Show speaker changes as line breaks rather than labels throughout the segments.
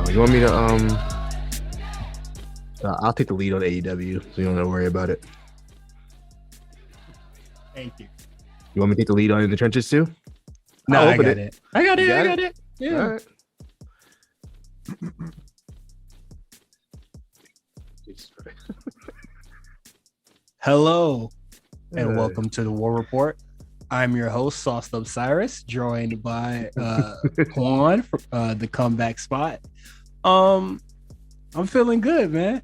You want me to I'll take the lead on AEW, so you don't have to worry about it.
Thank you.
You want me to take the lead on In the Trenches too?
No, I got it. I got it. Yeah.
All right.
Hello, and welcome to the War Report. I'm your host, Sauced Up Cyrus, joined by Quan, the comeback spot. I'm feeling good, man.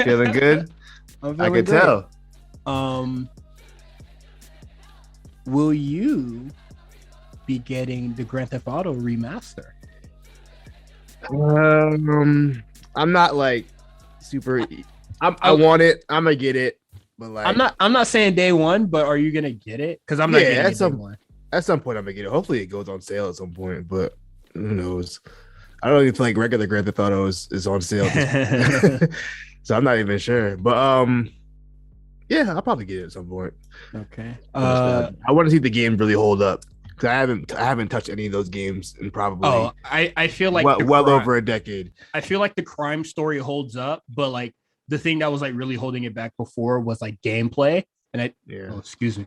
Feeling good? I can tell.
Will you be getting the Grand Theft Auto remaster?
I'm not like super. I want it. I'm gonna get it, but like
I'm not saying day one, but are you gonna get it? Because I'm not getting it day one.
At some point, I'm gonna get it. Hopefully, it goes on sale at some point, but who knows? I don't even feel like regular Grand Theft Auto is on sale, so I'm not even sure. But yeah, I'll probably get it at some point.
Okay.
I want to see the game really hold up because I haven't touched any of those games in probably.
I feel like
well over a decade.
I feel like the crime story holds up, but like the thing that was like really holding it back before was like gameplay. And excuse me.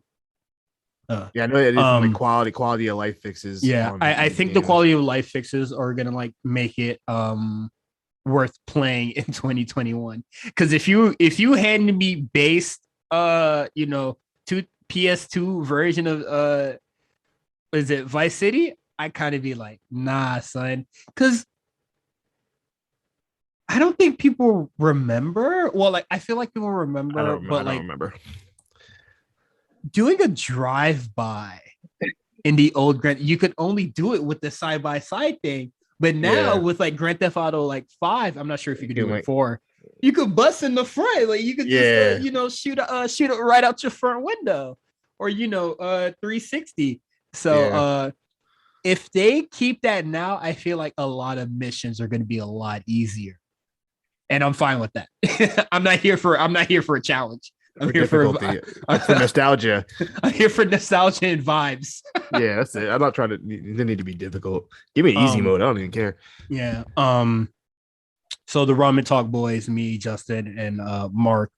I know it is like quality of life fixes.
Yeah, I think the quality of life fixes are gonna like make it worth playing in 2021. Because if you handed me based PS2 version of is it Vice City, I kind of be like, nah, son, because I don't think people remember. Well, like I feel like people remember, I don't
remember
doing a drive-by in the old Grand. You could only do it with the side-by-side thing, but now with like Grand Theft Auto like 5, I'm not sure if you could do it 4. You could bust in the front, like you could just shoot it right out your front window, or 360. So if they keep that now, I feel like a lot of missions are going to be a lot easier, and I'm fine with that. I'm not here for a challenge. I'm here for
nostalgia.
I'm here for nostalgia and vibes.
Yeah, that's it. I'm not trying to. It doesn't need to be difficult. Give me an easy mode. I don't even care.
Yeah. So the Ramen Talk boys, me, Justin, and Mark,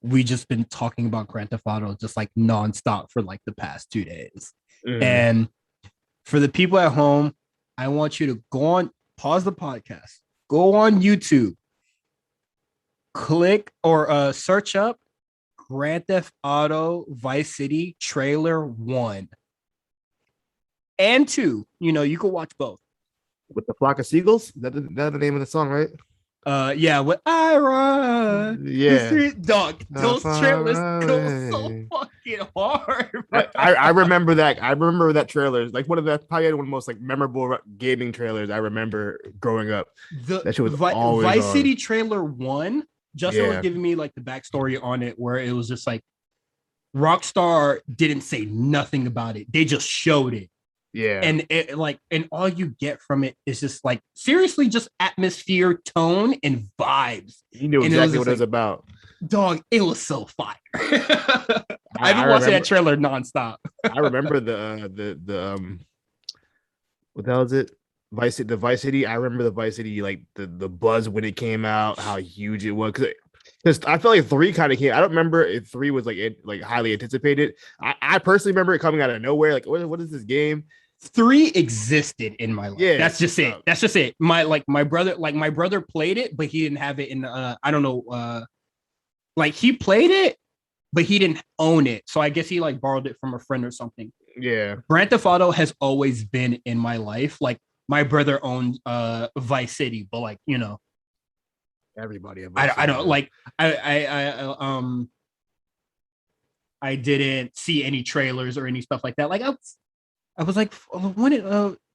we just been talking about Grand Theft Auto just like nonstop for like the past 2 days. And for the people at home, I want you to pause the podcast, go on YouTube, click or search up Grand Theft Auto Vice City trailer 1 and 2. You can watch both.
With the flock of seagulls? That's the name of the song, right?
With Ira.
Yeah.
Dog, those trailers go so fucking hard.
I remember that. I remember that trailer. Like one of the most like memorable gaming trailers I remember growing up. That shit was always
Vice
on.
City trailer 1. Justin was giving me like the backstory on it, where it was just like Rockstar didn't say nothing about it. They just showed it.
Yeah.
And and all you get from it is just like seriously just atmosphere, tone, and vibes.
You knew exactly what it was about.
Dog, it was so fire. I've been watching that trailer nonstop.
I remember the what the hell is it? The Vice City. I remember the Vice City, like the buzz when it came out, how huge it was. Because I felt like 3 kind of came. I don't remember if 3 was like highly anticipated. I personally remember it coming out of nowhere. Like, what is this game?
3 existed in my life.
Yeah,
that's just it. My brother played it, but he didn't have it in. I don't know. Like he played it, but he didn't own it. So I guess he like borrowed it from a friend or something.
Yeah.
Grand Theft Auto has always been in my life. Like my brother owned Vice City, but like
everybody.
I don't like I didn't see any trailers or any stuff like that. Like I was like when it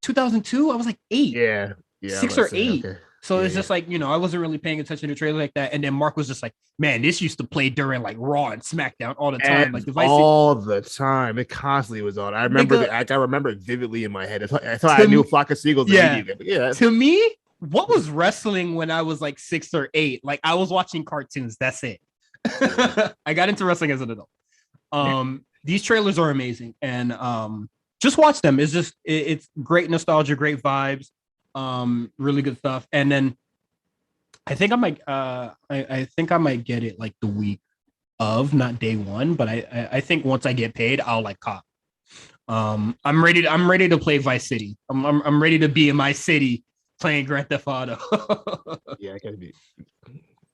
2002, I was like 8.
Yeah.
6 or 8. Okay. So it's just like, I wasn't really paying attention to trailers like that. And then Mark was just like, man, this used to play during like Raw and SmackDown all the time. Like
the time. It constantly was on. I remember I remember it vividly in my head. That's how I knew Flock of Seagulls.
Yeah. To me, what was wrestling when I was like 6 or 8? Like I was watching cartoons. That's it. I got into wrestling as an adult. These trailers are amazing. And just watch them. It's great nostalgia, great vibes. Really good stuff. And then I think I might I think I might get it like the week of, not day one, but I think once I get paid, I'll like cop. I'm ready to play Vice City. I'm ready to be in my city playing Grand Theft Auto.
Yeah, I gotta be.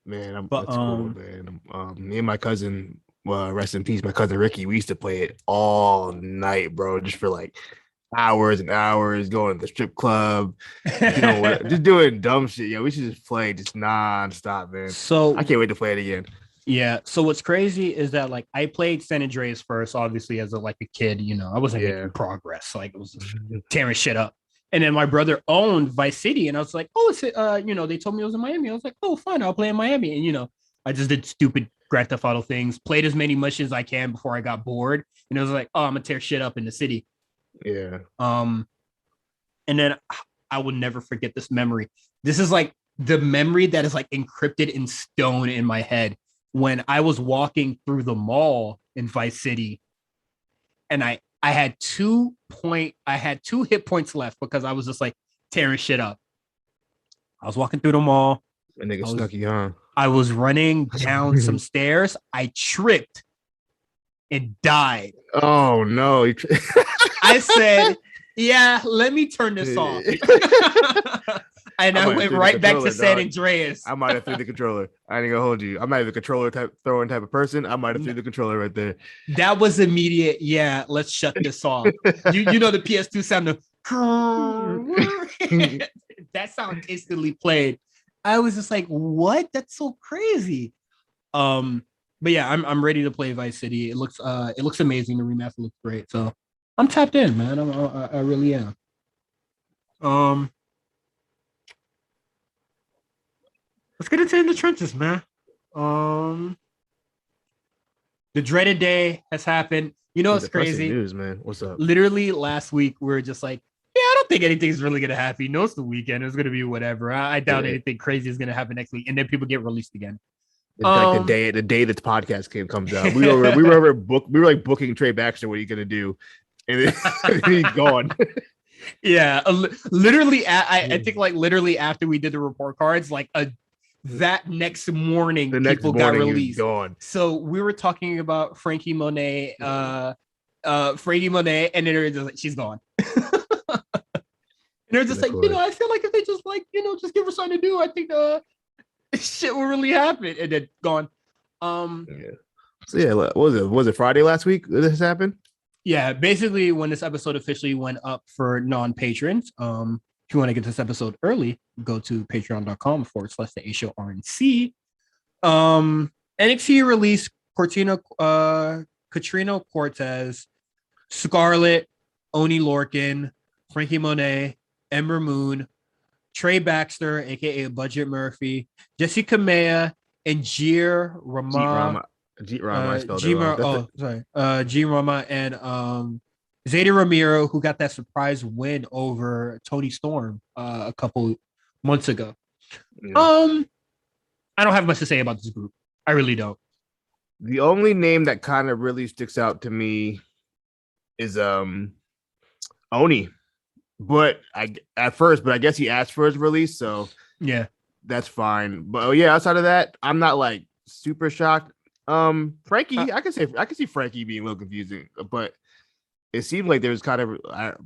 Man,
But
that's cool, man. Me and my cousin, rest in peace, my cousin Ricky, we used to play it all night, bro, just for like hours and hours, going to the strip club, just doing dumb shit. Yeah, we should just play just nonstop, man.
So
I can't wait to play it again.
yeah. So what's crazy is that like I played San Andreas first, obviously as a kid. I wasn't making progress. Like it was tearing shit up. And then my brother owned Vice City, and I was like, oh, it's they told me it was in Miami. I was like, oh, fine, I'll play in Miami. And I just did stupid Grand Theft Auto things, played as many missions as I can before I got bored. And it was like, oh, I'm gonna tear shit up in the city.
Yeah.
And then I will never forget this memory. This is like the memory that is like encrypted in stone in my head when I was walking through the mall in Vice City, and I had 2 hit points left because I was just like tearing shit up. I was walking through the mall.
A nigga snuck you, huh?
I was running down some stairs. I tripped and died.
Oh no.
I said, yeah, let me turn this off. And I went right back to San Andreas.
I might have threw the controller. I ain't gonna hold you. I'm not even a controller throwing type of person. I might have threw the controller right there.
That was immediate. Yeah, let's shut this off. You know the PS2 sound of that sound instantly played. I was just like, what? That's so crazy. But yeah, I'm ready to play Vice City. It looks amazing. The remaster looks great. So I'm tapped in, man. I really am. Let's get into In the Trenches, man. The dreaded day has happened. It's crazy.
News, man. What's up?
Literally last week, we were just like, yeah, I don't think anything's really gonna happen. It's the weekend. It's gonna be whatever. I doubt anything crazy is gonna happen next week, and then people get released again.
It's like the day that the podcast comes out. We were booking Trey Baxter. What are you gonna do? And then he's gone.
Yeah, literally. I think literally after we did the report cards, that next morning, people got released. So we were talking about Frankie Monet, and then they're just like, she's gone. And they're just like, I feel like if they just just give her something to do, I think shit will really happen. And then gone.
So yeah, what was it? Was it Friday last week that this happened?
Yeah, basically when this episode officially went up for non-patrons, if you want to get this episode early, go to patreon.com/the A Show RNC. NXT released Katrina Cortez, Scarlett, Oni Lorcan, Frankie Monet, Ember Moon, Trey Baxter, aka Budget Murphy, Jessica Maya, and G Rama, and Zeta Ramiro, who got that surprise win over Tony Storm a couple months ago. Yeah. I don't have much to say about this group. I really don't.
The only name that kind of really sticks out to me is Oni. But I guess he asked for his release, so
yeah,
that's fine. But outside of that, I'm not super shocked. Frankie, I can see Frankie being a little confusing, but it seemed like there was kind of,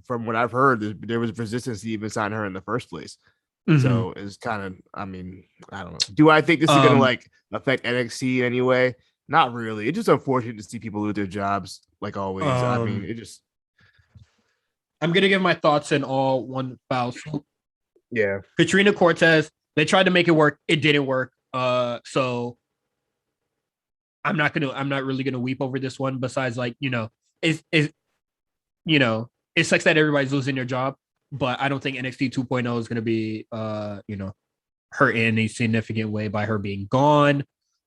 from what I've heard, there was resistance to even sign her in the first place. Mm-hmm. So it's kind of, I don't know. Do I think this is going to affect NXT in any way? Not really. It's just unfortunate to see people lose their jobs, like always. It just.
I'm going to give my thoughts in all one foul swoop.
Yeah.
Katrina Cortez, they tried to make it work. It didn't work. So I'm not really going to weep over this one, besides it sucks that everybody's losing their job, but I don't think NXT 2.0 is going to be, hurt in a significant way by her being gone.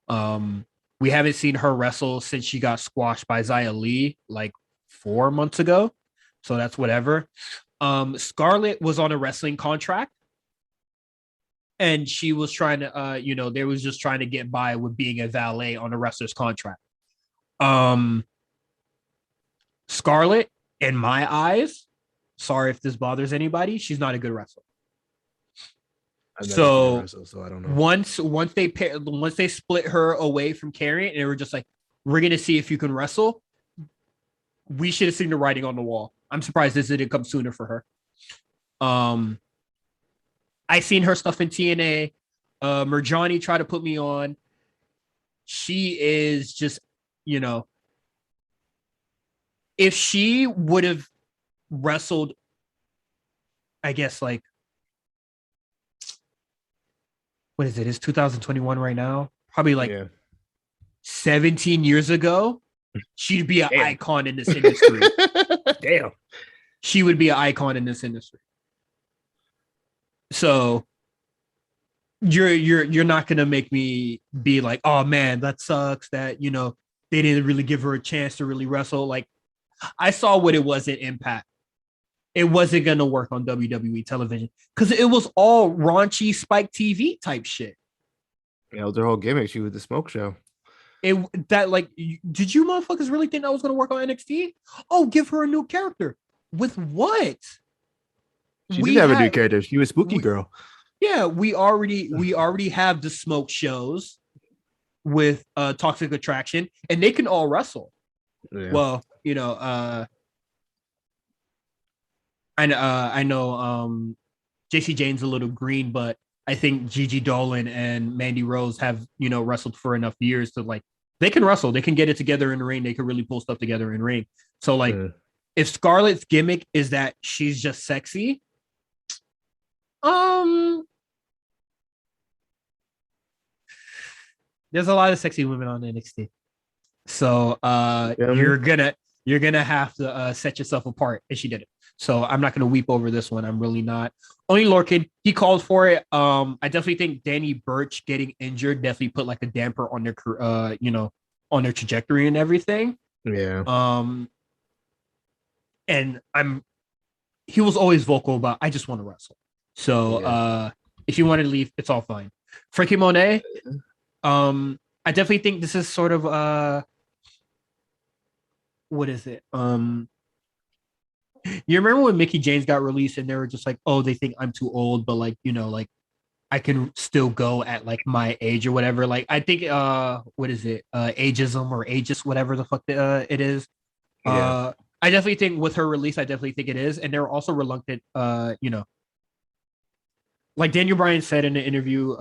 We haven't seen her wrestle since she got squashed by Xia Li 4 months ago. So that's whatever. Scarlett was on a wrestling contract, and she was trying to, they was just trying to get by with being a valet on a wrestler's contract. Scarlett, in my eyes, sorry if this bothers anybody, she's not a good wrestler.
I've never seen her
So
wrestle, so I don't know.
once they split her away from carrying, and they were just like, we're gonna see if you can wrestle. We should have seen the writing on the wall. I'm surprised this didn't come sooner for her. I seen her stuff in TNA. Merjani tried to put me on. She is just, you know, if she would have wrestled, I guess like, what is it? It's 2021 right now. Probably like 17 years ago, she'd be an icon in this industry.
Damn.
She would be an icon in this industry. So you're not gonna make me be like, oh man, that sucks that they didn't really give her a chance to really wrestle. Like, I saw what it was at Impact. It wasn't gonna work on WWE television because it was all raunchy Spike TV type shit.
Yeah, it was her whole gimmick. She was the smoke show.
Did you motherfuckers really think that was gonna work on NXT? Oh, give her a new character. With what?
She did have a new character. She was Spooky Girl.
Yeah, we already have the smoke shows with Toxic Attraction, and they can all wrestle. Yeah. Well, I know JC Jane's a little green, but I think Gigi Dolan and Mandy Rose have, wrestled for enough years to like they can wrestle, they can get it together in the ring, they can really pull stuff together in the ring. So like if Scarlett's gimmick is that she's just sexy, there's a lot of sexy women on NXT. So you're gonna have to set yourself apart, and she did it. So I'm not gonna weep over this one. I'm really not. Only Lorcan, he called for it. I definitely think Danny Burch getting injured definitely put like a damper on their on their trajectory and everything.
Yeah.
And he was always vocal about I just want to wrestle. So if you want to leave, it's all fine. Frankie Monet, I definitely think this is sort of what is it? You remember when Mickey James got released and they were just like, oh, they think I'm too old, but like, like I can still go at like my age or whatever. Like I think what is it? Ageism or ageist, whatever the fuck it is. I definitely think with her release, I definitely think it is. And they're also reluctant, like Daniel Bryan said in an interview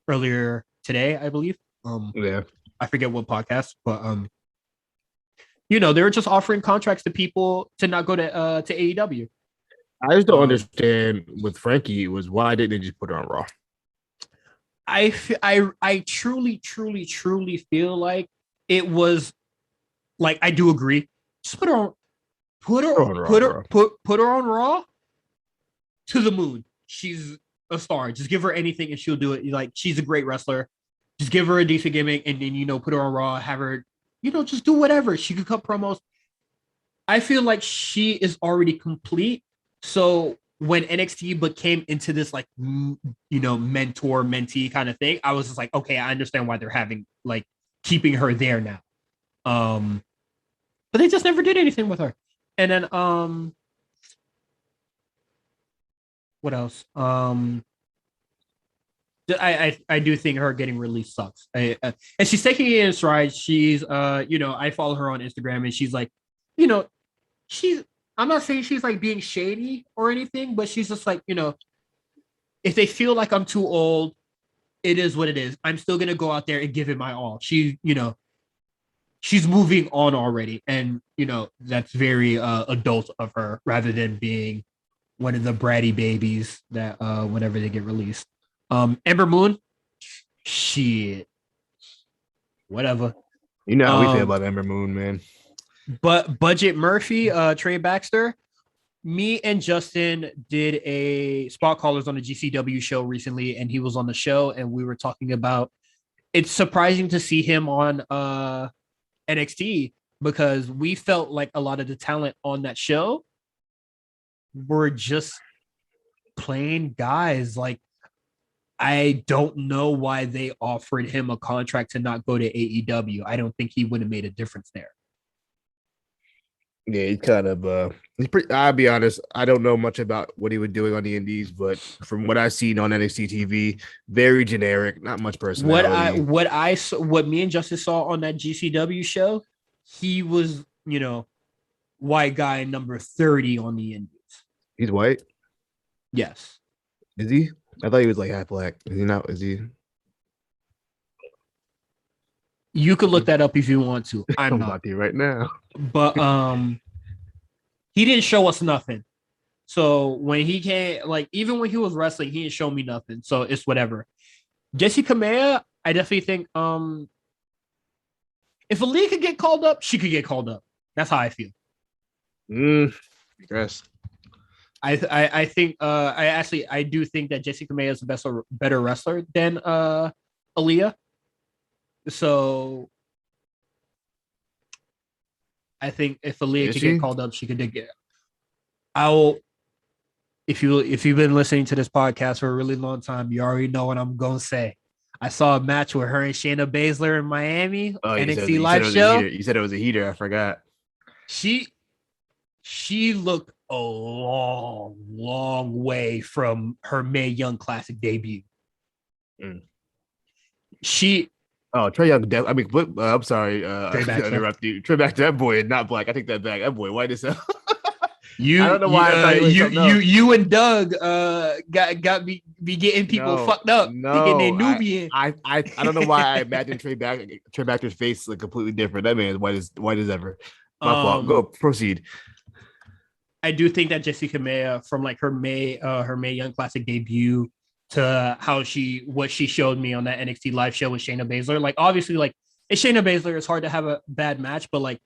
earlier today, I believe. I forget what podcast, but they were just offering contracts to people to not go to AEW.
I just don't understand with Frankie was why didn't they just put her on Raw?
I truly feel like it was like I do agree. Just put her on Raw to the moon. She's a star. Just give her anything and she'll do it. Like she's a great wrestler. Just give her a decent gimmick and then put her on Raw, have her just do whatever. She could cut promos. I feel like she is already complete. So when NXT became into this like mentor mentee kind of thing, I was just like, okay, I understand why they're having like keeping her there now. But they just never did anything with her. And then what else? I do think her getting released sucks. And she's taking it in stride. She's I follow her on Instagram and she's like, I'm not saying she's like being shady or anything, but she's just like, if they feel like I'm too old, it is what it is. I'm still gonna go out there and give it my all. She's moving on already, and that's very adult of her rather than being one of the bratty babies that whenever they get released. Ember Moon, shit, whatever.
You know how we feel about Ember Moon, man.
But Budget Murphy, Trey Baxter, me and Justin did a spot callers on the GCW show recently, and he was on the show, and we were talking about it's surprising to see him on NXT because we felt like a lot of the talent on that show were just plain guys. Like, I don't know why they offered him a contract to not go to AEW. I don't think he would have made a difference there.
Yeah, he's kind of he's pretty. I'll be honest, I don't know much about what he was doing on the Indies, but from what I've seen on NXT TV, very generic, not much personality.
What me and Justice saw on that GCW show, he was, white guy number 30 on the Indies.
He's white.
Yes.
Is he? I thought he was like half black. Is he not? Is he?
You could look that up if you want to. I'm not
about to right now.
But he didn't show us nothing. So when he came, like even when he was wrestling, he didn't show me nothing. So it's whatever. Jessie Kamea, I definitely think if Aaliyah could get called up, she could get called up. That's how I feel.
Yes.
I think I do think that Jessie Kamea is the better wrestler than Aaliyah. So I think if Aaliyah could get called up, she could get. If you've been listening to this podcast for a really long time, you already know what I'm gonna say. I saw a match with her and Shayna Baszler in Miami, NXT live show.
You said it was a heater. I forgot.
She looked a long way from her Mae Young Classic debut.
Trey Young. I mean, I'm sorry. I interrupt you. Trey back to that boy is not black. I take that back. That boy white as hell.
I don't know why. You and Doug got me be getting people fucked up. Thinking they Nubian.
I don't know why I imagine Trey Baxter's face like completely different. That man is white as ever. My fault. Go proceed.
I do think that Jessie Kamea, from like her Mae Young Classic debut to what she showed me on that NXT live show with Shayna Baszler, like obviously like it's Shayna Baszler, it's hard to have a bad match, but like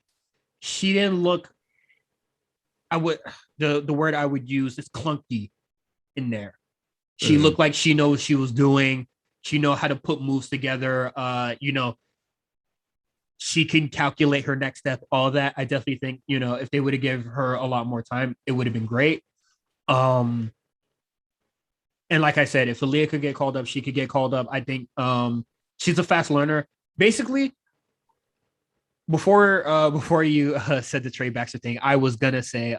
she didn't look. The word I would use is clunky in there. She looked like she knows what she was doing. She know how to put moves together. She can calculate her next step, all that. I definitely think, if they would have given her a lot more time, it would have been great. And like I said, if Aaliyah could get called up, she could get called up. I think she's a fast learner. Basically, before you said the Trey Baxter thing, I was gonna say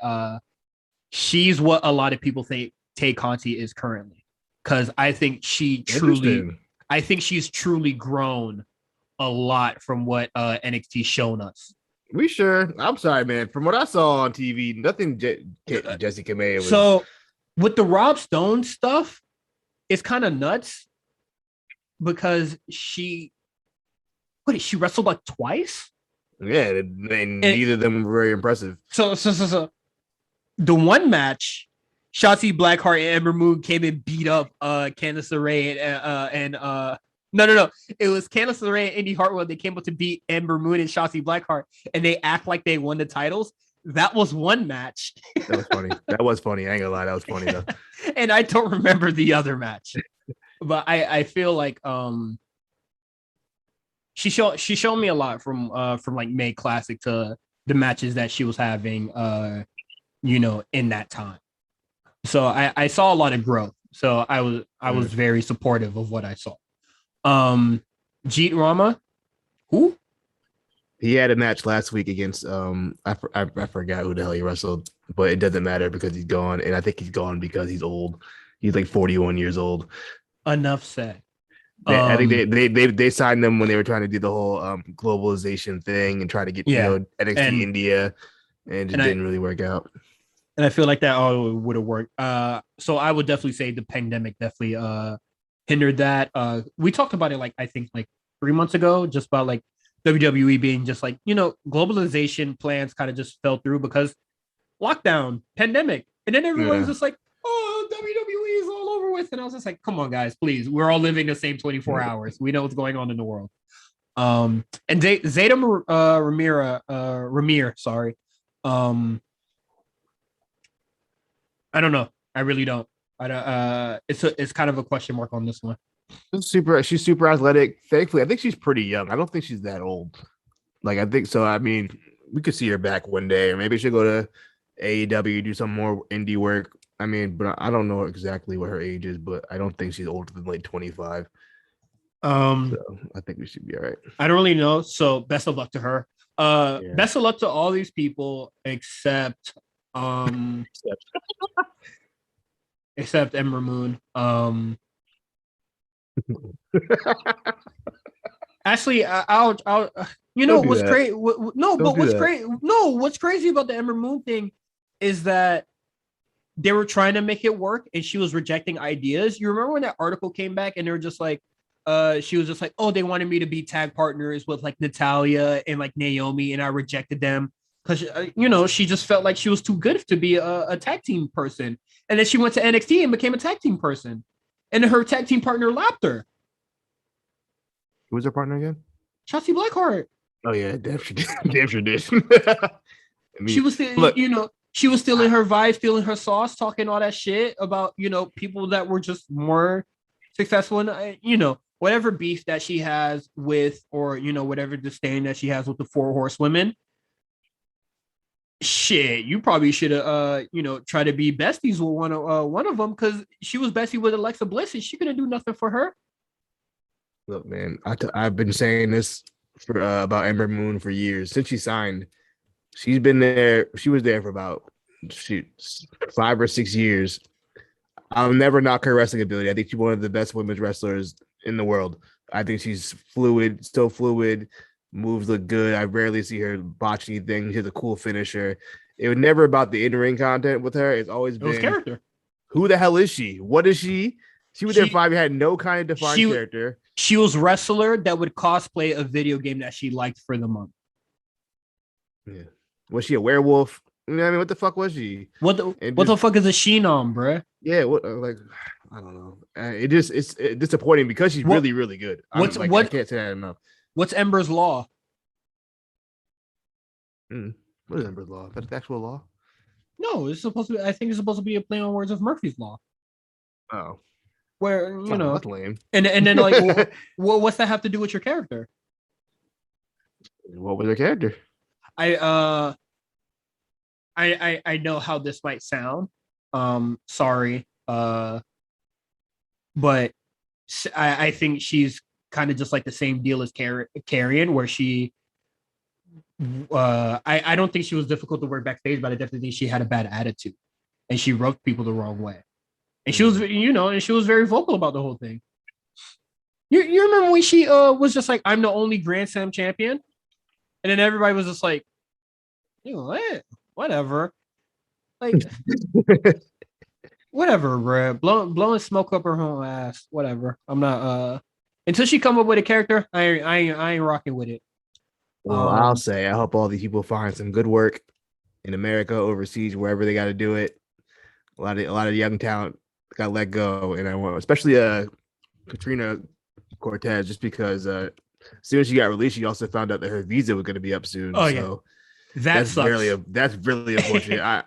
she's what a lot of people think Tay Conti is currently, because I think she's truly grown a lot from what NXT's shown us.
We sure? I'm sorry, man. From what I saw on TV, nothing Jessie Kamea was.
So with the Rob Stone stuff, it's kind of nuts because she wrestled like twice.
Yeah, and neither of them were very impressive.
So the one match, Shotzi Blackheart and Ember Moon came and beat up Candice LeRae and no, it was Candice LeRae and Indy Hartwell. They came up to beat Ember Moon and Shotzi Blackheart, and they act like they won the titles. That was one match.
That was funny. That was funny. I ain't gonna lie, that was funny though.
And I don't remember the other match, but I feel like she showed me a lot from like May Classic to the matches that she was having in that time. So I saw a lot of growth. So I was very supportive of what I saw. Jeet Rama, who?
He had a match last week against I forgot who the hell he wrestled, but it doesn't matter because he's gone, and I think he's gone because he's old. He's like 41 years old.
Enough said.
I think they signed them when they were trying to do the whole globalization thing and try to get NXT India, and it didn't really work out.
And I feel like that all would have worked. So I would definitely say the pandemic definitely hindered that. We talked about it like I think like 3 months ago, just about like WWE being just like globalization plans kind of just fell through because lockdown, pandemic, and then everyone's just like, oh, WWE is all over with, and I was just like, come on, guys, please, we're all living the same 24 hours. We know what's going on in the world. And Zeta Ramir, sorry. I don't know. I really don't. It's kind of a question mark on this one.
She's super athletic. Thankfully, I think she's pretty young. I don't think she's that old. Like, I think so. I mean, we could see her back one day, or maybe she'll go to AEW, do some more indie work. I mean, but I don't know exactly what her age is, but I don't think she's older than like 25. So I think we should be all right.
I don't really know. So best of luck to her. Best of luck to all these people except except Ember Moon. Actually, I'll you know what's crazy? No, but what's crazy? No, what's crazy about the Ember Moon thing is that they were trying to make it work, and she was rejecting ideas. You remember when that article came back, and they were just like, she was just like, oh, they wanted me to be tag partners with like Natalia and like Naomi, and I rejected them because she just felt like she was too good to be a tag team person. And then she went to NXT and became a tag team person, and her tag team partner lapped her.
Who was her partner again?
Shotzi Blackheart.
Oh yeah, damn sure did. Damn sure did.
She was still, she was stealing her vibe, stealing her sauce, talking all that shit about people that were just more successful in whatever beef that she has with, or whatever disdain that she has with the Four Horsewomen. Shit, you probably should have try to be besties with one of them, because she was bestie with Alexa Bliss and she couldn't do nothing for her.
Look, man, I've been saying this for about Ember Moon for years since she signed. She's been there. She was there for about 5 or 6 years. I'll never knock her wrestling ability. I think she's one of the best women's wrestlers in the world. I think she's fluid, still fluid. Moves look good. I rarely see her botch anything. She has a cool finisher. It was never about the in-ring content with her. It's always been
character.
Who the hell is she? What is she? She was there 5 years, had no kind of defined character.
She was wrestler that would cosplay a video game that she liked for the month.
Yeah. Was she a werewolf? I mean, what the fuck was she?
What the fuck is a Sheenom, bruh?
Yeah, I don't know. It's disappointing because she's really, really good. I can't say that enough.
What's Ember's Law?
What is Ember's Law? Is that the actual law?
No, it's supposed to be. I think it's supposed to be a play on words of Murphy's Law.
Oh,
where
that's lame.
And then like, what's that have to do with your character?
What was her character?
I know how this might sound. Sorry. But I think she's kind of just like the same deal as Carrion, where she I don't think she was difficult to work backstage, but I definitely think she had a bad attitude and she rubbed people the wrong way. And she was, and she was very vocal about the whole thing. You remember when she was just like, I'm the only Grand Slam champion? And then everybody was just like, what? Whatever. Like, whatever, bro. Blowing smoke up her whole ass. Whatever. I'm not until she come up with a character, I ain't rocking with it.
Well, I'll say I hope all these people find some good work in America, overseas, wherever they got to do it. A lot of young talent got let go, and I want especially Katrina Cortez, just because as soon as she got released, she also found out that her visa was going to be up soon.
Oh yeah, that's
really unfortunate.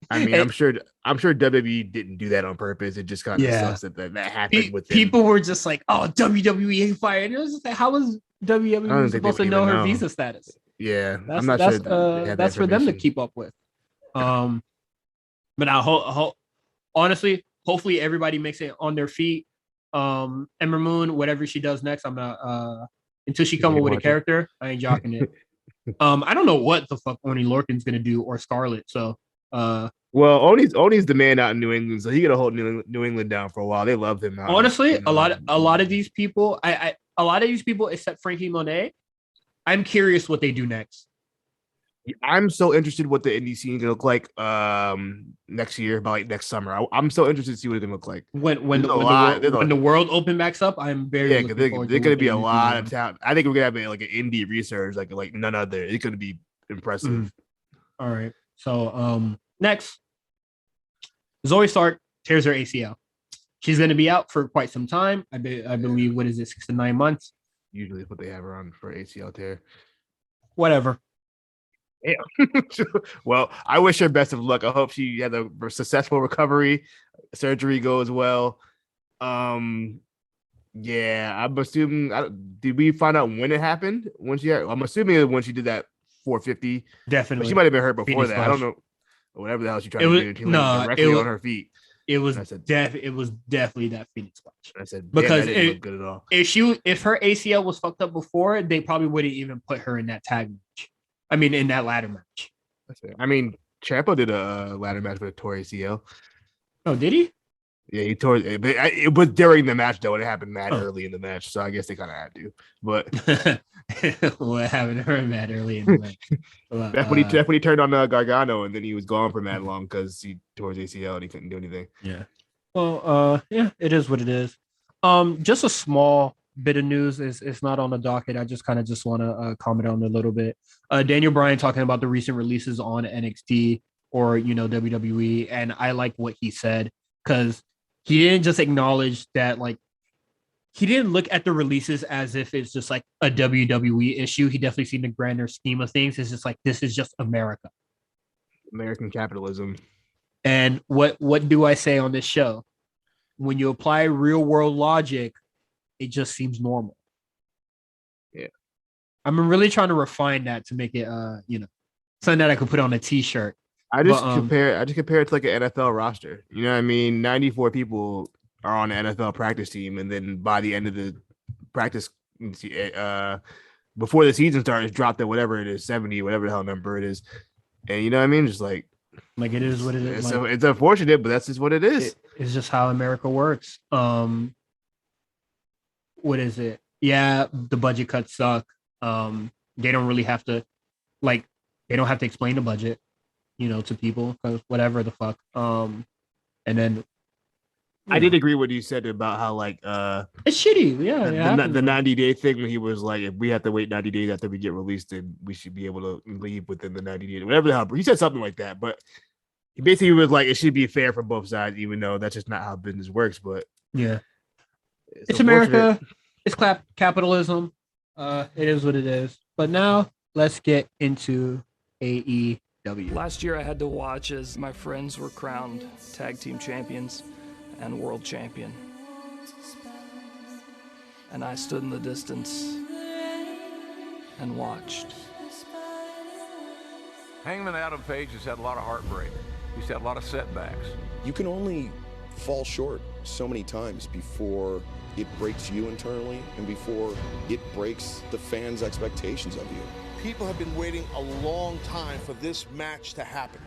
I mean, I'm sure WWE didn't do that on purpose. It just kind of sucks that happened with them.
People were just like, "Oh, WWE fired." It was just like, how was WWE supposed to know her visa status?
Yeah, I'm not sure.
That's for them to keep up with. But I honestly, hopefully everybody makes it on their feet. Ember Moon, whatever she does next, I'm not until she come up with a character, I ain't jocking it. I don't know what the fuck Oni Lorcan's gonna do, or Scarlett. So
well, Oni's the man out in New England, so he got to hold New England down for a while. They love him.
Honestly, a lot of these people, a lot of these people, except Frankie Monet, I'm curious what they do next.
I'm so interested what the indie scene is gonna look like next year, about like next summer. I'm so interested to see what it's gonna look like.
When the world open backs up, I'm very
they're gonna be a lot of talent. I think we're gonna have like an indie research like none other. It's gonna be impressive.
All right. So next, Zoe Stark tears her ACL. She's going to be out for quite some time. I believe, what is it, 6 to 9 months?
Usually what they have her on for ACL tear.
Whatever.
Yeah. Well, I wish her best of luck. I hope she had a successful recovery. Surgery goes well. Yeah, I'm assuming. Did we find out when it happened? I'm assuming when she did that 450.
Definitely.
But she might have been hurt before that. I don't know. Whatever the hell she tried to do. Directly on her feet.
It was definitely that Phoenix Splash.
I said,
because
that didn't look good at all.
If her ACL was fucked up before, they probably wouldn't even put her in that tag match. I mean, in that ladder match.
That's it. I mean, Ciampa did a ladder match with a tore ACL.
Oh, did he?
Yeah, he tore it. But it was during the match, though. It happened mad early in the match. So I guess they kind of had to. But
what happened to mad early in the match?
That's when he turned on Gargano, and then he was gone for mad long because he tore his ACL and he couldn't do anything.
Yeah. Well, yeah, it is what it is. Just a small bit of news is not on the docket. I just want to comment on it a little bit. Daniel Bryan talking about the recent releases on NXT or WWE, and I like what he said because he didn't just acknowledge that, like, he didn't look at the releases as if it's just like a WWE issue. He definitely seen the grander scheme of things. It's just like, this is just America.
American capitalism.
And what do I say on this show? When you apply real world logic, it just seems normal.
Yeah.
I'm really trying to refine that to make it something that I could put on a t-shirt.
I just compare it to like an NFL roster. You know what I mean? 94 people are on the NFL practice team, and then by the end of the practice, before the season starts, dropped at whatever it is, 70, whatever the hell number it is. And you know what I mean? Just like
it is what it is.
So it's unfortunate, but that's just what it is.
It's just how America works. What is it? Yeah, the budget cuts suck. They don't really have to, they don't have to explain the budget, to people, because whatever the fuck. And then
I did agree with what you said about how
it's shitty. Yeah,
the 90-day thing when he was like, if we have to wait 90 days after we get released, then we should be able to leave within the 90 days. Whatever the hell. He said something like that, but he basically was like, it should be fair for both sides, even though that's just not how business works. But
yeah, it's America. It's capitalism. It is what it is. But now let's get into AEW.
Last year I had to watch as my friends were crowned tag team champions and world champion. And I stood in the distance and watched.
Hangman Adam Page has had a lot of heartbreak. He's had a lot of setbacks.
You can only fall short so many times before it breaks you internally and before it breaks the fans' expectations of you.
People have been waiting a long time for this match to happen.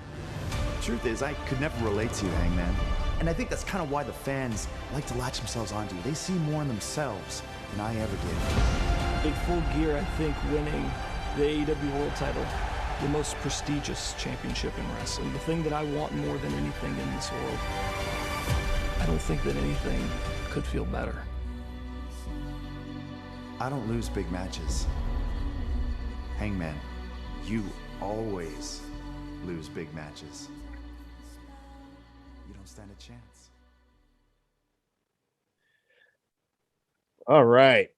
The truth is, I could never relate to you, Hangman. And I think that's kind of why the fans like to latch themselves onto you. They see more in themselves than I ever did.
Big Full Gear, I think, winning the AEW World title, the most prestigious championship in wrestling, the thing that I want more than anything in this world. I don't think that anything could feel better.
I don't lose big matches. Hangman, you always lose big matches. You don't stand a chance.
All right.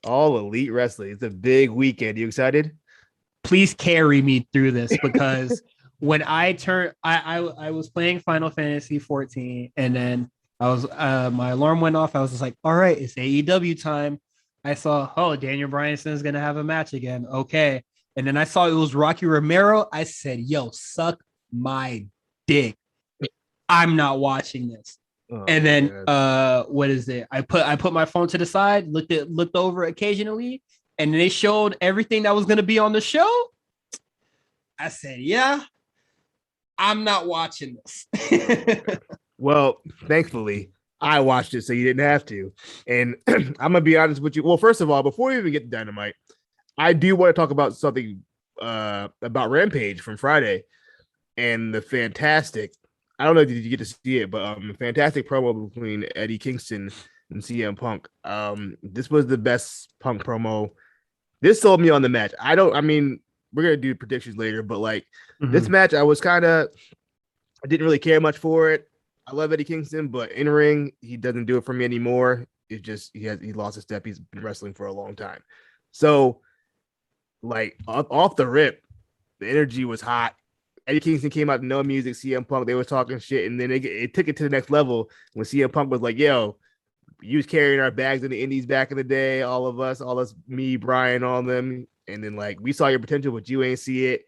All Elite Wrestling. It's a big weekend. You excited?
Please carry me through this, because when I was playing Final Fantasy 14, and then I was my alarm went off. I was just like, all right, it's AEW time. I saw, Daniel Bryanson is gonna have a match again. Okay. And then I saw it was Rocky Romero. I said, yo, suck my dick. I'm not watching this. Oh, and then what is it? I put my phone to the side, looked over occasionally, and they showed everything that was gonna be on the show. I said, yeah, I'm not watching this.
Well, thankfully, I watched it so you didn't have to. And I'm going to be honest with you. Well, first of all, before we even get to Dynamite, I do want to talk about something about Rampage from Friday and the fantastic, I don't know if you get to see it, but fantastic promo between Eddie Kingston and CM Punk. This was the best Punk promo. This sold me on the match. We're going to do predictions later, but this match, I didn't really care much for it. I love Eddie Kingston, but in ring, he doesn't do it for me anymore. It's just he lost a step. He's been wrestling for a long time. So, off the rip, the energy was hot. Eddie Kingston came out, no music. CM Punk, they were talking shit, and then it took it to the next level when CM Punk was like, "Yo, you was carrying our bags in the Indies back in the day, all us, me, Brian, all them, and then we saw your potential, but you ain't see it,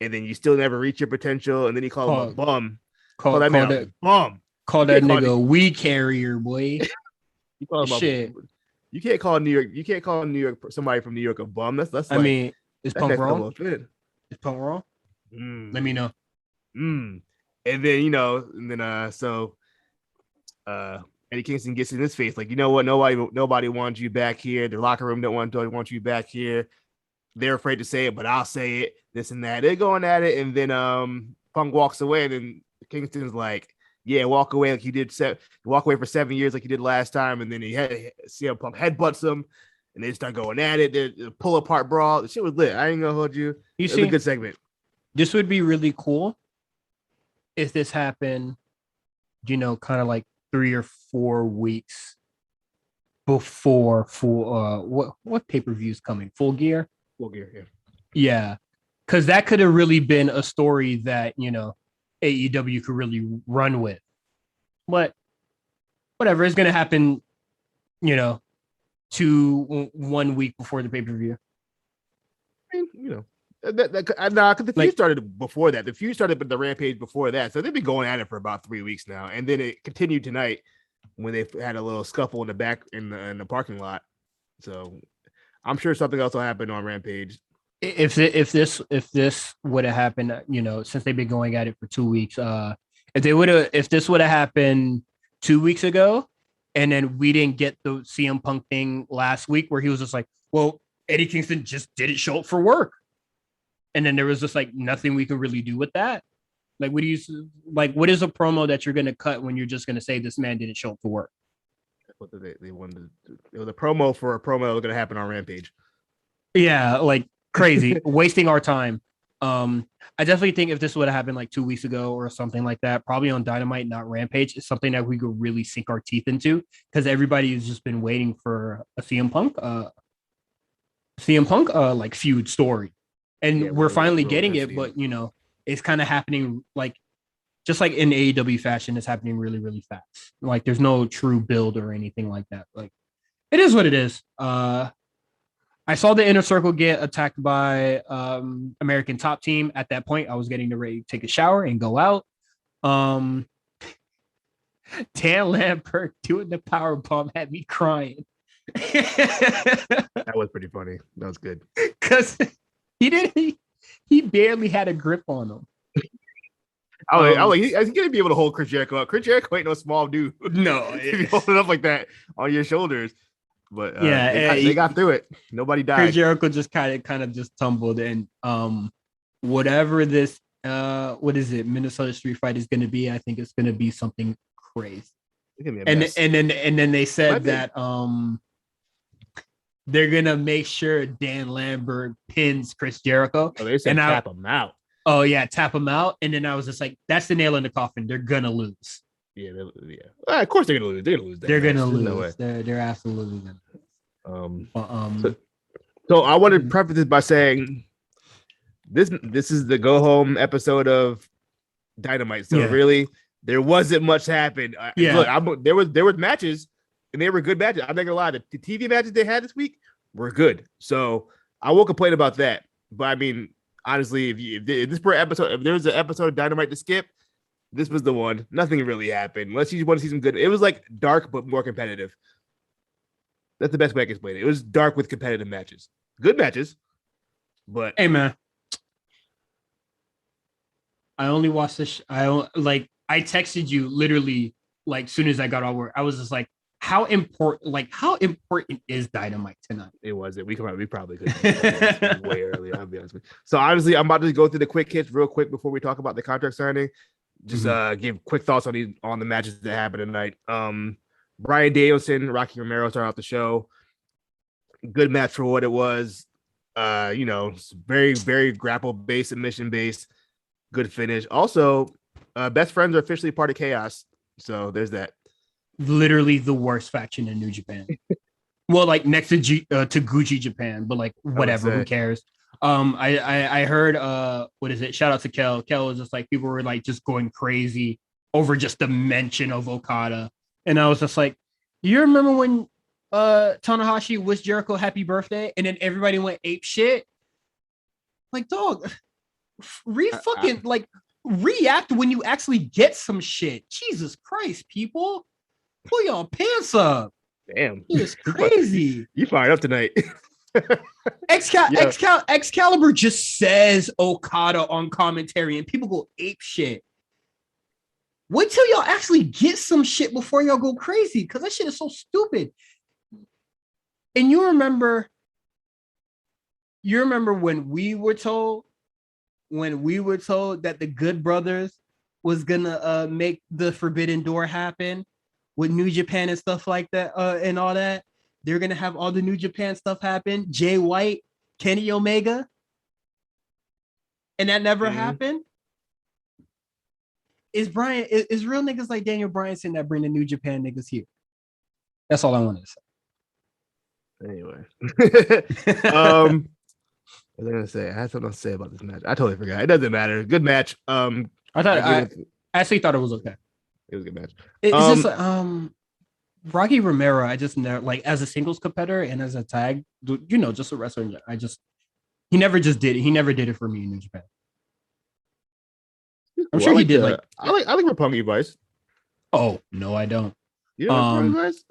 and then you still never reach your potential." And then he called him a bum. Call that bum.
Call that nigga a weed carrier, boy.
You call him shit. You can't call New York. You can't call somebody from New York a bum. That's.
Is Punk wrong? Is Punk Raw? Let me know.
And then so Eddie Kingston gets in his face like, you know what? Nobody wants you back here. The locker room don't want you back here. They're afraid to say it, but I'll say it. This and that. They're going at it, and then Punk walks away, and then Kingston's like, "Yeah, walk away like you did. Walk away for 7 years like you did last time." And then CM Punk headbutts him, and they start going at it. They pull apart brawl. The shit was lit. I ain't gonna hold you. It was a good segment.
This would be really cool if this happened, kind of like 3 or 4 weeks before full what pay-per-view is coming? Full Gear?
Full Gear, yeah.
Yeah. Because that could have really been a story that, AEW could really run with. But whatever, it's gonna happen, 1 week before the pay-per-view.
Because the feud started before that. The feud started with the Rampage before that, so they've been going at it for about 3 weeks now, and then it continued tonight when they had a little scuffle in the back in the parking lot. So I'm sure something else will happen on Rampage.
If this would have happened, since they've been going at it for 2 weeks, if this would have happened 2 weeks ago, and then we didn't get the CM Punk thing last week where he was just like, well, Eddie Kingston just didn't show up for work. And then there was just like nothing we could really do with that. Like, what is a promo that you're going to cut when you're just going to say this man didn't show up for work?
What they wanted to, it was a promo for a promo that was going to happen on Rampage.
Yeah, like crazy, wasting our time. I definitely think if this would have happened like 2 weeks ago or something like that, probably on Dynamite, not Rampage, it's something that we could really sink our teeth into because everybody has just been waiting for a CM Punk like feud story. And we're finally getting it, but it's kind of happening like just like in AEW fashion, it's happening really, really fast. Like there's no true build or anything like that. Like it is what it is. I saw the Inner Circle get attacked by American Top Team. At that point, I was getting ready to take a shower and go out. Dan Lambert doing the power bomb had me crying.
That was pretty funny. That was good.
Because he barely had a grip on him.
He's gonna be able to hold Chris Jericho up. Chris Jericho ain't no small dude.
No,
if you hold it up like that on your shoulders. But they got through it. Nobody died.
Chris Jericho just kind of just tumbled, and whatever this Minnesota Street Fight is going to be, I think it's going to be something crazy. And then they said that they're gonna make sure Dan Lambert pins Chris Jericho.
Oh, they said tap him out.
Oh yeah, tap him out. And then I was just like, that's the nail in the coffin. They're gonna lose.
Yeah. Of course they're gonna lose. They're gonna lose.
They're gonna lose. They're absolutely gonna lose.
So I want to preface this by saying this is the go home episode of Dynamite. So really, there wasn't much happened. Look, there was matches. And they were good matches. I'm not gonna lie. The TV matches they had this week were good. So I won't complain about that. But I mean, honestly, if there was an episode of Dynamite to skip, this was the one. Nothing really happened. Unless you want to see some good. It was like dark but more competitive. That's the best way I can explain it. It was dark with competitive matches. Good matches. But
hey man, I only watched this. I texted you literally like soon as I got off work. I was just like, how important is Dynamite tonight?
It wasn't. We probably could way earlier. I'll be honest with you. So honestly, I'm about to go through the quick hits real quick before we talk about the contract signing. Just give quick thoughts on the matches that happened tonight. Bryan Danielson, Rocky Romero start out the show. Good match for what it was. Very, very grapple based, submission based. Good finish. Also, best friends are officially part of Chaos. So there's that.
Literally the worst faction in New Japan. Well, like next to Gucci Japan, but like whatever, who cares? I heard what is it? Shout out to Kel. Kel was just like people were like just going crazy over just the mention of Okada. And I was just like, you remember when Tanahashi wished Jericho happy birthday and then everybody went ape shit? Like, dog, react when you actually get some shit. Jesus Christ, people. Pull your pants up.
Damn.
It's crazy.
You fired up tonight.
Excalibur just says Okada on commentary, and people go ape shit. Wait till y'all actually get some shit before y'all go crazy, because that shit is so stupid. And you remember when we were told that the Good Brothers was gonna make the Forbidden Door happen with New Japan and stuff like that, and all that. They're gonna have all the New Japan stuff happen. Jay White, Kenny Omega, and that never happened. Is real niggas like Daniel Bryanson that bring the New Japan niggas here? That's all I want to say.
Anyway, what was I gonna say? I had something to say about this match. I totally forgot. It doesn't matter. Good match.
I actually thought it was okay.
It was a good match.
It's just Rocky Romero. I just never, like, as a singles competitor and as a tag, just a wrestler. He never did it for me in New Japan. I'm sure he did.
I like Roppongi Vice.
Oh no, I don't.
You know Roppongi Vice?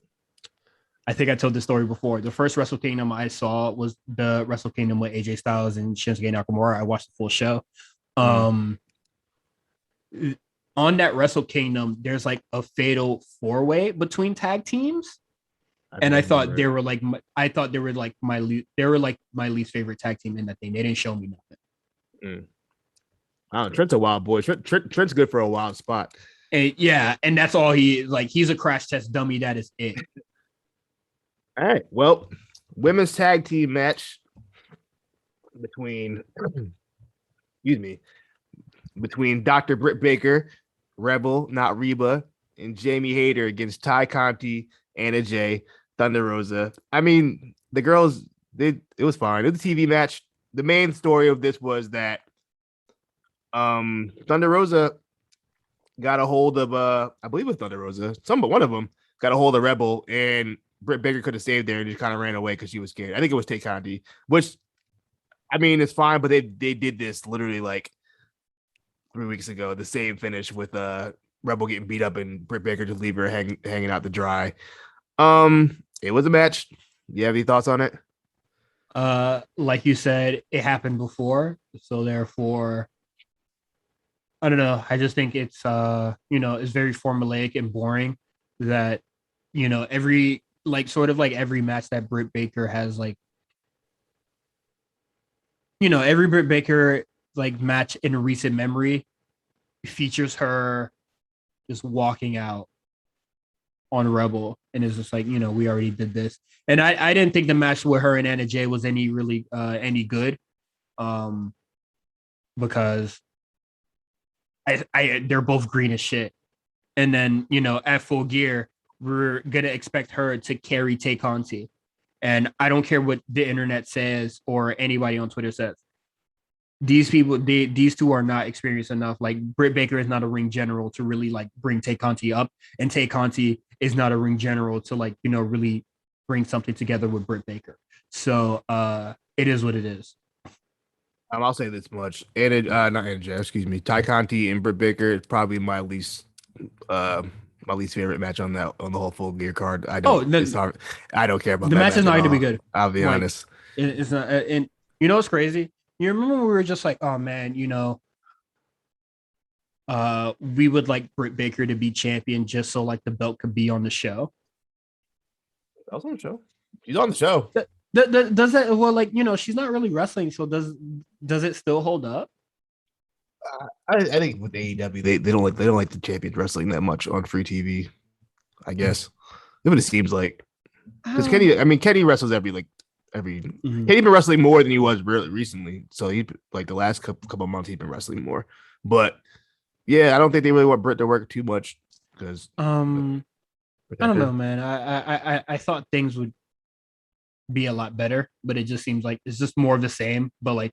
I think I told this story before. The first Wrestle Kingdom I saw was the Wrestle Kingdom with AJ Styles and Shinsuke Nakamura. I watched the full show. On that Wrestle Kingdom, there's like a fatal 4-way between tag teams. I thought they were like my least favorite tag team in that thing. They didn't show me nothing.
I don't know. Trent's a wild boy. Trent's good for a wild spot.
And that's all he's a crash test dummy. That is it.
All right. Well, women's tag team match between Dr. Britt Baker, Rebel, not Reba, and Jamie Hayter against Ty Conti, Anna Jay, Thunder Rosa. I mean, the girls, it was fine. It was a TV match. The main story of this was that Thunder Rosa got a hold of I believe it was Thunder Rosa. One of them got a hold of Rebel, and Britt Baker could have saved there and just kind of ran away because she was scared. I think it was Tay Conti, which, I mean, it's fine, but they did this literally like 3 weeks ago. The same finish with Rebel getting beat up and Britt Baker just leave her hanging out to dry. It was a match. You have any thoughts on it?
Like you said, it happened before, so therefore, I don't know. I just think it's it's very formulaic and boring. That every match that Britt Baker has, every Britt Baker match in recent memory features her just walking out on Rebel, and it's just we already did this. And I didn't think the match with her and Anna Jay was any good, because they're both green as shit. And then at Full Gear, we're gonna expect her to carry Tay Conti, and I don't care what the internet says or anybody on Twitter says. These two are not experienced enough. Like, Britt Baker is not a ring general to really bring Tay Conti up, and Tay Conti is not a ring general to really bring something together with Britt Baker. So it is what it is.
I'll say this much. Not Anna Jay, excuse me. Ty Conti and Britt Baker is probably my least favorite match on the whole Full Gear card. I don't care about
the match. Is not going to be good.
I'll be honest.
It's not. And what's crazy? You remember when we were just oh man, we would like Britt Baker to be champion just so the belt could be on the show.
That was on the show. She's on the show.
Does that she's not really wrestling, so does it still hold up?
I think with AEW they don't like the champions wrestling that much on free TV. I guess that's what it seems like. Because Kenny wrestles every Kenny been wrestling more than he was really recently. So he the last couple of months he's been wrestling more. But yeah, I don't think they really want Britt to work too much because
I don't know, man. I thought things would be a lot better, but it just seems like it's just more of the same. But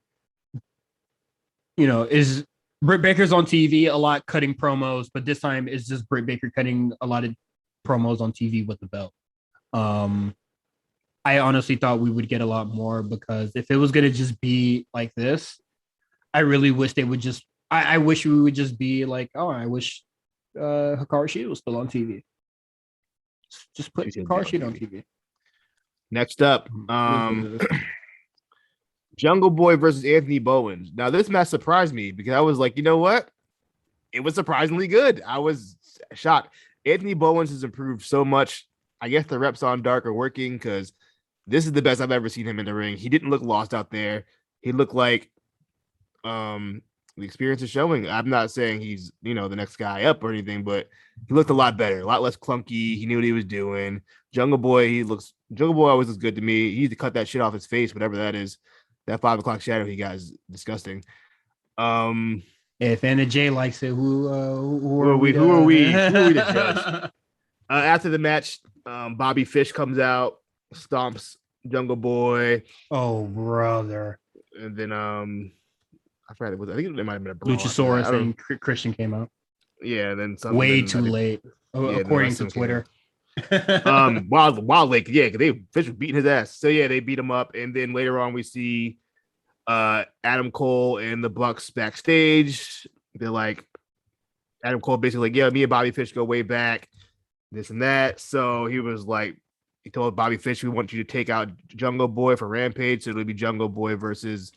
is Britt Baker's on TV a lot cutting promos, but this time it's just Britt Baker cutting a lot of promos on TV with the belt. I honestly thought we would get a lot more, because if it was going to just be like this, I really wish they would just, I wish we would just be I wish Hikaru Shida was still on TV. Just put Hikaru Shida on TV.
Next up, Jungle Boy versus Anthony Bowens. Now, this match surprised me because I was like, you know what? It was surprisingly good. I was shocked. Anthony Bowens has improved so much. I guess the reps on Dark are working because this is the best I've ever seen him in the ring. He didn't look lost out there. He looked like the experience is showing. I'm not saying he's, the next guy up or anything, but he looked a lot better, a lot less clunky. He knew what he was doing. Jungle Boy always looks good to me. He needs to cut that shit off his face, whatever that is. That 5 o'clock shadow he got is disgusting.
If Anna J likes it, who
are we to judge? After the match, Bobby Fish comes out, stomps Jungle Boy.
Oh, brother.
And then I forgot it was. I think it might have been a brawl.
Luchasaurus and Christian came out.
Yeah, then
way too late, according to Twitter.
Wild Lake, yeah, because Fish was beating his ass. So yeah, they beat him up, and then later on we see Adam Cole and the Bucks backstage. They're like, Adam Cole basically like, yeah, me and Bobby Fish go way back, this and that. So he was like, he told Bobby Fish, we want you to take out Jungle Boy for Rampage. So it'll be Jungle Boy versus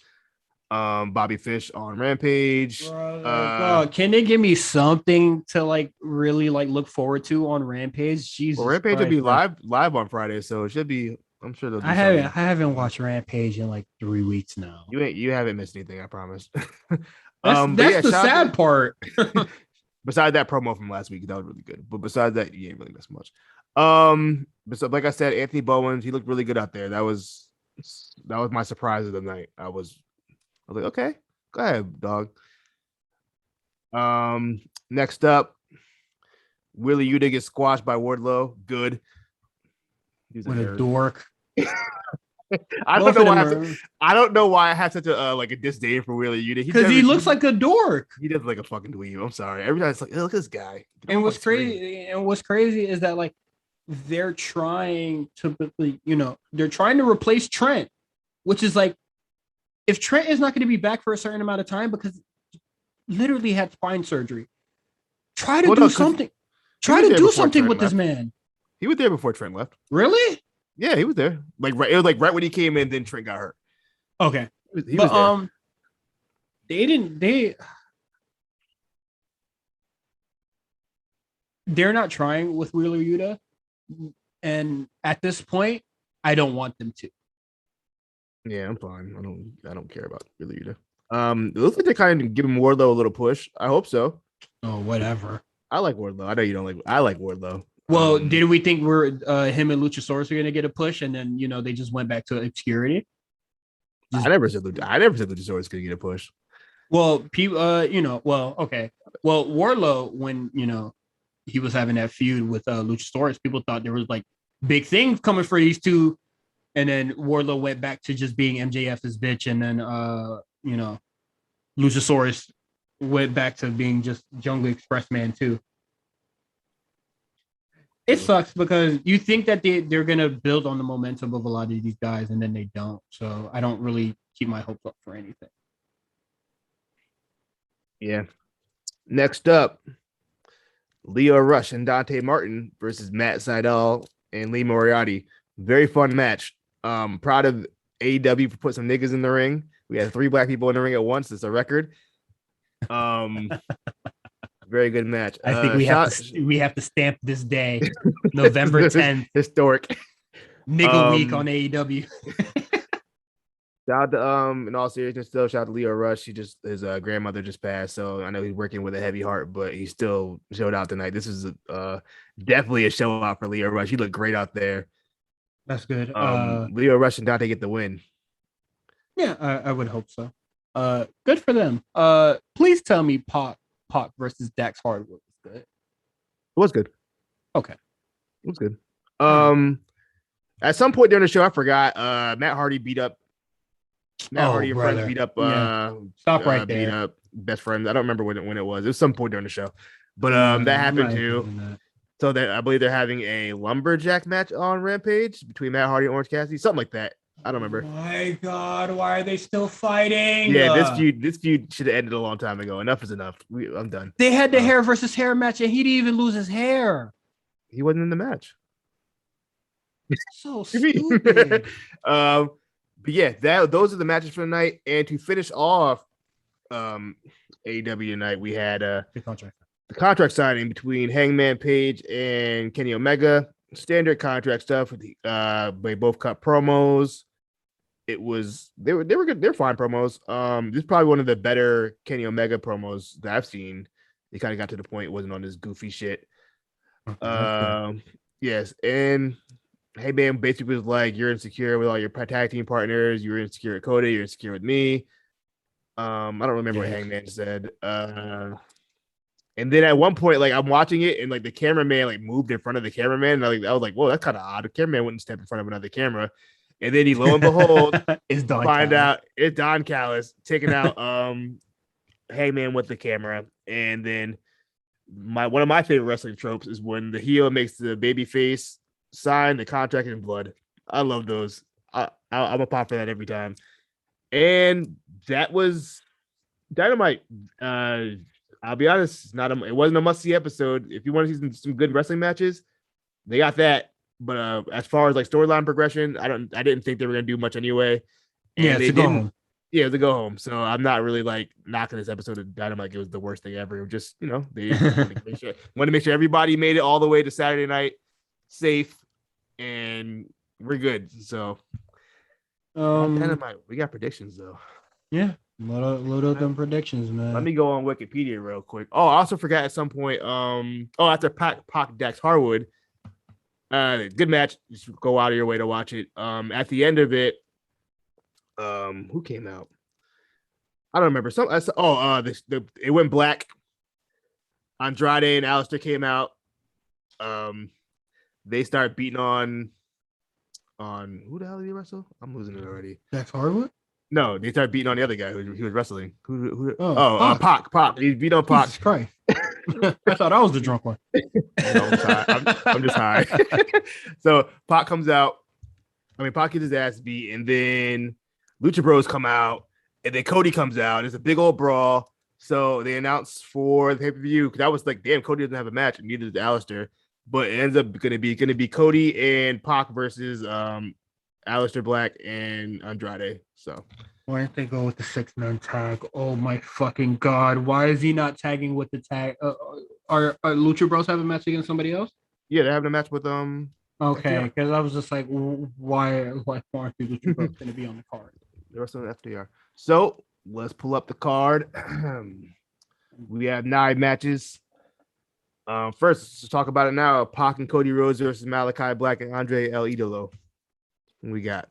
Bobby Fish on Rampage.
Can they give me something to like really like look forward to on Rampage? Jesus,
well, Rampage will be live on Friday, so it should be. I'm sure they'll. I
haven't watched Rampage in like 3 weeks now.
You haven't missed anything, I promise.
That's the sad part.
Besides that promo from last week, that was really good. But besides that, you ain't really missed much. But so, like I said, Anthony Bowens, he looked really good out there. That was my surprise of the night. I was like, okay, go ahead, dog. Next up, Willie Yuta gets squashed by Wardlow. Good.
What a dork.
I don't know why I have such a like a disdain for Willie Yuta.
Because he looks like a dork.
He does look like a fucking dweeb. I'm sorry. Every time it's like, look at this guy.
And what's crazy is that like they're trying to, they're trying to replace Trent, which is like, if Trent is not going to be back for a certain amount of time because literally had spine surgery, try to do something. Try to do something with this man.
He was there before Trent left.
Really?
Yeah, he was there. Like it was like right when he came in, then Trent got hurt.
Okay.
He was there.
They're not trying with Wheeler Yuta. And at this point, I don't want them to.
Yeah, I'm fine. I don't care about Wheeler Yuta. It looks like they kind of give him Wardlow a little push. I hope so.
Oh, whatever.
I like Wardlow. I know you don't like. I like Wardlow.
Well, did we think him and Luchasaurus are going to get a push, and then they just went back to obscurity?
I never said Luchasaurus was going to get a push.
Well, people, okay. Well, Wardlow, when he was having that feud with Luchasaurus, people thought there was like big things coming for these two, and then Wardlow went back to just being MJF's bitch, and then Luchasaurus went back to being just Jungle Express man too. It sucks because you think that they're going to build on the momentum of a lot of these guys, and then they don't. So I don't really keep my hopes up for anything.
Yeah. Next up, Leo Rush and Dante Martin versus Matt Sydal and Lee Moriarty. Very fun match. Proud of AEW for putting some niggas in the ring. We had 3 black people in the ring at once. It's a record. Very good match.
I think we have to stamp this day, November 10th.
Historic.
Nigga week on AEW.
Shout out to in all seriousness, still shout out to Leo Rush. His grandmother just passed, so I know he's working with a heavy heart, but he still showed out tonight. This is definitely a show out for Leo Rush. He looked great out there.
That's good.
Leo Rush and Dante get the win.
Yeah, I would hope so. Good for them. Please tell me Pac versus Dax Hardwood was good.
It was good.
Okay.
It was good. At some point during the show, I forgot. Matt Hardy beat up. Hardy and friends beat up.
Stop right there.
Beat up best friends. I don't remember when it was. It was some point during the show, but that happened too. So I believe they're having a lumberjack match on Rampage between Matt Hardy and Orange Cassidy, something like that. I don't remember.
Oh my God, why are they still fighting?
Yeah, this feud should have ended a long time ago. Enough is enough. I'm done.
They had the hair versus hair match, and he didn't even lose his hair.
He wasn't in the match.
So stupid.
But yeah, those are the matches for the night. And to finish off AEW night, we had the contract signing between Hangman Page and Kenny Omega. Standard contract stuff. They both cut promos. They were good. They're fine promos. This is probably one of the better Kenny Omega promos that I've seen. They kind of got to the point it wasn't on this goofy shit. Yes, and Hangman basically was like, "You're insecure with all your tag team partners. You're insecure with Cody. You're insecure with me." I don't remember what Hangman said. And then at one point, like I'm watching it, and like the cameraman like moved in front of the cameraman, and I was like, "Whoa, that's kind of odd." The cameraman wouldn't step in front of another camera, and then lo and behold,
it's Don
find
Callis.
out it's Don Callis taking out Hangman with the camera, and then one of my favorite wrestling tropes is when the heel makes the baby face sign the contract in blood. I love those. I'm a pop for that every time. And that was Dynamite. I'll be honest, it wasn't a must-see episode. If you want to see some good wrestling matches, they got that. But as far as like storyline progression, I didn't think they were gonna do much anyway. And they didn't. Yeah, to go home. So I'm not really like knocking this episode of Dynamite like it was the worst thing ever. It was just, they wanted to make sure everybody made it all the way to Saturday night safe, and we're good. So Dynamite, we got predictions though.
Yeah, load up them predictions, man.
Let me go on Wikipedia real quick. Oh, I also forgot at some point. After Pac Dax Harwood, good match. Just go out of your way to watch it. At the end of it, who came out? I don't remember. It went black. Andrade and Alistair came out. They start beating on who the hell did he wrestle? I'm losing it already.
Dax Harwood?
No, they started beating on the other guy who he was wrestling. Pac. He beat on Pac.
Jesus Christ. I thought I was the drunk one.
I'm just high. So Pac comes out. Pac gets his ass beat, and then Lucha Bros come out, and then Cody comes out. It's a big old brawl. So they announced for the pay-per-view, because I was like, damn, Cody doesn't have a match, and neither does Alistair. But it ends up gonna be Cody and Pac versus Alistair Black and Andrade. So
why didn't they go with the 6-man tag? Oh my fucking god! Why is he not tagging with the tag? Are Lucha Bros have a match against somebody else?
Yeah, they're having a match with
Okay, because I was just like, why aren't the Lucha Bros going to be on the card?
The rest of the FDR. So let's pull up the card. We have 9 matches. First, let's talk about it now. Pac and Cody Rhodes versus Malachi Black and Andre El Idolo. What we got?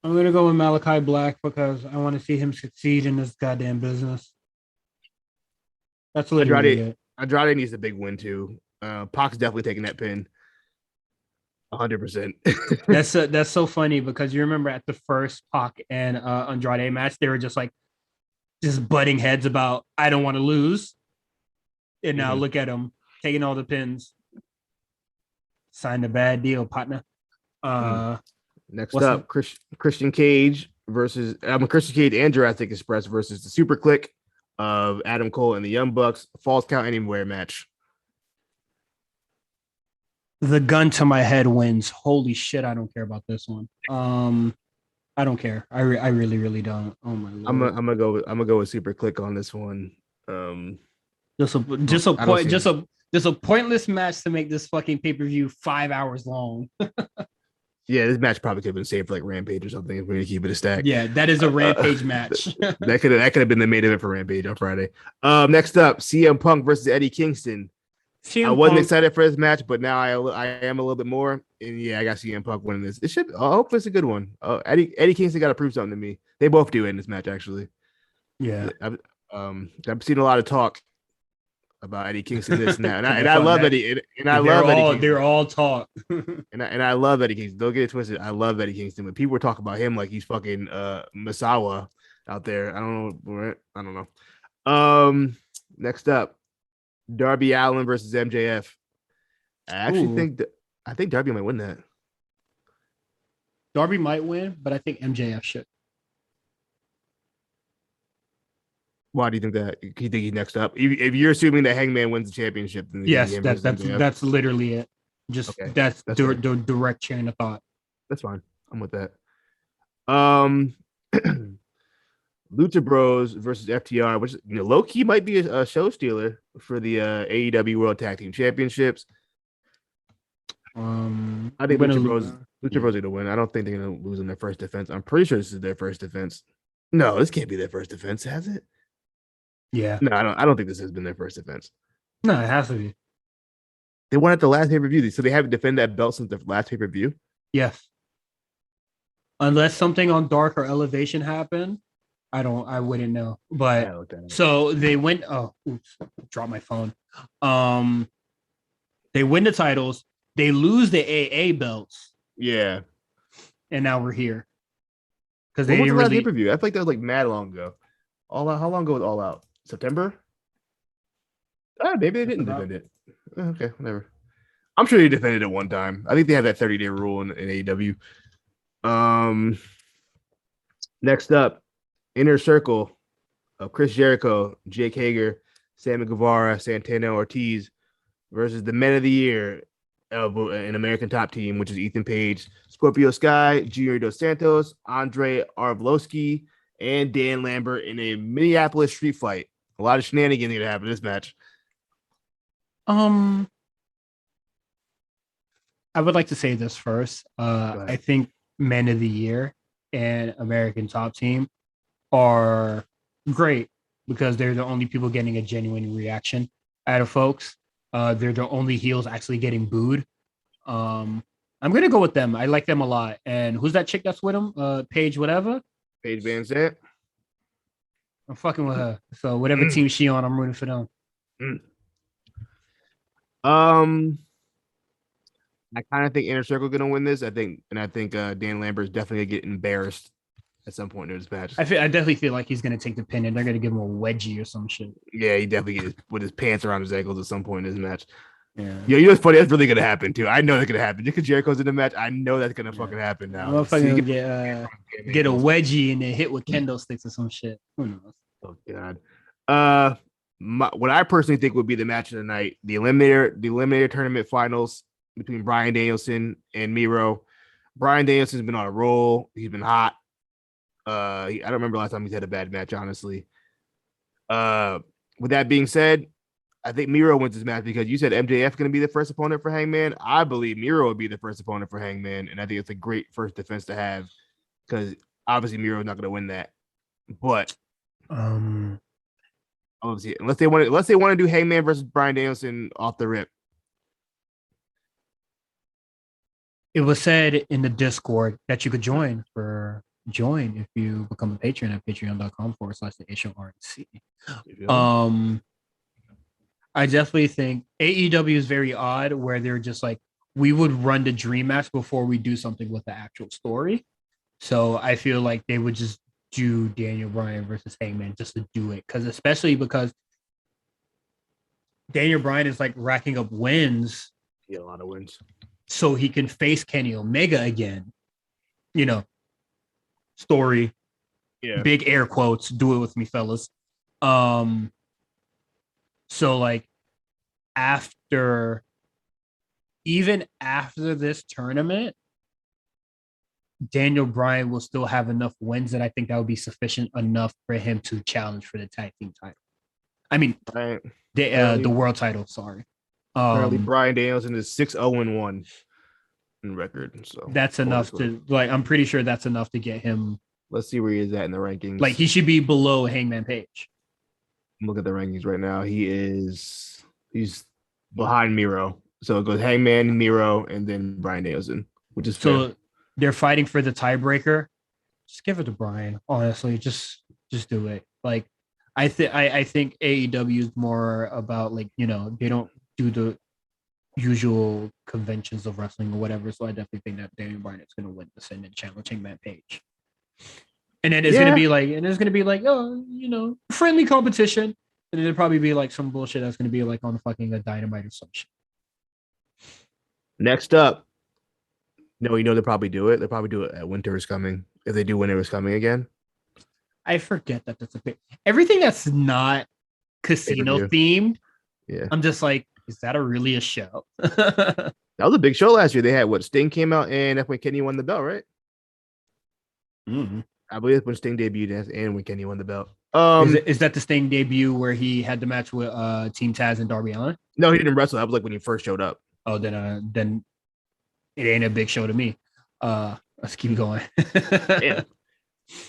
I'm going to go with Malachi Black because I want to see him succeed in this goddamn business. That's literally it.
Andrade needs a big win too. Pac's definitely taking that pin. 100%.
That's so funny because you remember at the first Pac and Andrade match, they were just butting heads about I don't want to lose. And now look at him taking all the pins. Signed a bad deal, partner.
Next up, Christian Cage versus Christian Cage and Jurassic Express versus the Super Click of Adam Cole and the Young Bucks. Falls Count Anywhere match.
The gun to my head wins. Holy shit, I don't care about this one. I don't care. I really, really don't. Oh my lord.
I'm gonna go with Super Click on this one.
Just a pointless match to make this fucking pay-per-view 5 hours long.
Yeah, this match probably could have been saved for like Rampage or something if we're gonna keep it a stack.
Yeah, that is a Rampage match.
that could have been the main event for Rampage on Friday. Next up, CM Punk versus Eddie Kingston. I wasn't excited for this match, but now I am a little bit more. And yeah, I got CM Punk winning this. I hope it's a good one. Eddie Kingston got to prove something to me. They both do in this match, actually.
Yeah.
I've seen a lot of talk about Eddie Kingston this and that, and I love Eddie. And I love Eddie Kingston.
They're all talk.
and I love Eddie Kingston. Don't get it twisted. I love Eddie Kingston, but people were talking about him like he's fucking Misawa out there. I don't know. Next up, Darby Allin versus MJF. I actually think Darby might win that.
Darby might win, but I think MJF should.
Why do you think that? You think he's next up? If you're assuming that Hangman wins the championship, then
yes, that's literally it. That's the direct chain of thought.
That's fine. I'm with that. Um, Lucha Bros versus FTR, which low key might be a show stealer for the AEW World Tag Team Championships. I think Lucha Bros are gonna win. I don't think they're gonna lose in their first defense. I'm pretty sure this is their first defense. No, this can't be their first defense, has it?
Yeah.
No, I don't think this has been their first defense.
No, it has to be.
They won at the last pay-per-view, so they haven't defended that belt since the last pay-per-view.
Yes. Unless something on Dark or Elevation happened, I wouldn't know. But so they went. Oh, oops, dropped my phone. They win the titles. They lose the AA belts.
Yeah.
And now we're here. Because
they didn't really pay-per-view. I feel like that was like mad long ago. All Out. How long ago was All Out? September? Maybe they didn't defend it. Okay, whatever. I'm sure they defended it one time. I think they have that 30-day rule in AEW. Next up, Inner Circle of Chris Jericho, Jake Hager, Sammy Guevara, Santana Ortiz versus the Men of the Year of an American Top Team, which is Ethan Page, Scorpio Sky, Junior Dos Santos, Andre Arlovsky, and Dan Lambert in a Minneapolis street fight. A lot of shenanigans going to happen in this match.
I would like to say this first. I think Men of the Year and American Top Team are great because they're the only people getting a genuine reaction out of folks. They're the only heels actually getting booed. I'm gonna go with them. I like them a lot. And who's that chick that's with them? Paige, whatever.
Paige Van Zandt.
I'm fucking with her. So whatever team she on, I'm rooting for them.
I kind of think Inner Circle gonna win this. I think Dan Lambert is definitely gonna get embarrassed at some point in this match.
I definitely feel like he's gonna take the pin and they're gonna give him a wedgie or some shit.
Yeah, he definitely gets with his pants around his ankles at some point in this match. Yeah, you know what's funny? That's really gonna happen too. I know that's gonna happen. Just because Jericho's in the match, I know that's gonna fucking happen now.
I'm fucking get a wedgie and then hit with kendo sticks or some shit. Who knows?
Oh god. What I personally think would be the match of the night: the Eliminator Tournament Finals between Bryan Danielson and Miro. Bryan Danielson's been on a roll. He's been hot. I don't remember last time he's had a bad match, honestly. With that being said, I think Miro wins this match because you said MJF going to be the first opponent for Hangman. I believe Miro would be the first opponent for Hangman, and I think it's a great first defense to have because obviously Miro is not going to win that. But obviously, unless they want to do Hangman versus Bryan Danielson off the rip.
It was said in the Discord that you could join if you become a patron at patreon.com/the HORNC. I definitely think AEW is very odd where they're just like, we would run the dream match before we do something with the actual story. So I feel like they would just do Daniel Bryan versus Hangman just to do it. Especially because Daniel Bryan is like racking up wins.
Yeah, a lot of wins.
So he can face Kenny Omega again. Story. Yeah. Big air quotes. Do it with me, fellas. So like even after this tournament, Daniel Bryan will still have enough wins that I think that would be sufficient enough for him to challenge for the tag team title. I mean, the world title. Sorry.
Apparently, Bryan Danielson is 6-0-1 in record. So
that's enough to I'm pretty sure that's enough to get him.
Let's see where he is at in the rankings.
Like he should be below Hangman Page.
Look at the rankings right now. He's behind Miro. So it goes Hangman, Miro, and then Bryan Danielson, which is fair.
They're fighting for the tiebreaker. Just give it to Bryan. Honestly, just do it. Like I think AEW is more about they don't do the usual conventions of wrestling or whatever. So I definitely think that Daniel Bryan is going to win this and then challenge Hangman Page. And then it's going to be friendly competition. And then it'll probably be like some bullshit that's going to be like on fucking a Dynamite or some shit.
Next up. No, they'll probably do it. They'll probably do it at Winter is Coming. If they do Winter is Coming again.
I forget that that's a bit. Everything that's not casino themed. Yeah. I'm just like, is that really a show?
That was a big show last year. They had Sting came out and that's when Kenny won the belt, right?
Mm-hmm.
I believe it's when Sting debuted and when Kenny won the belt.
Is that the Sting debut where he had the match with Team Taz and Darby Allin?
No, he didn't wrestle. That was like when he first showed up.
Oh, then it ain't a big show to me. Let's keep going.
Yeah.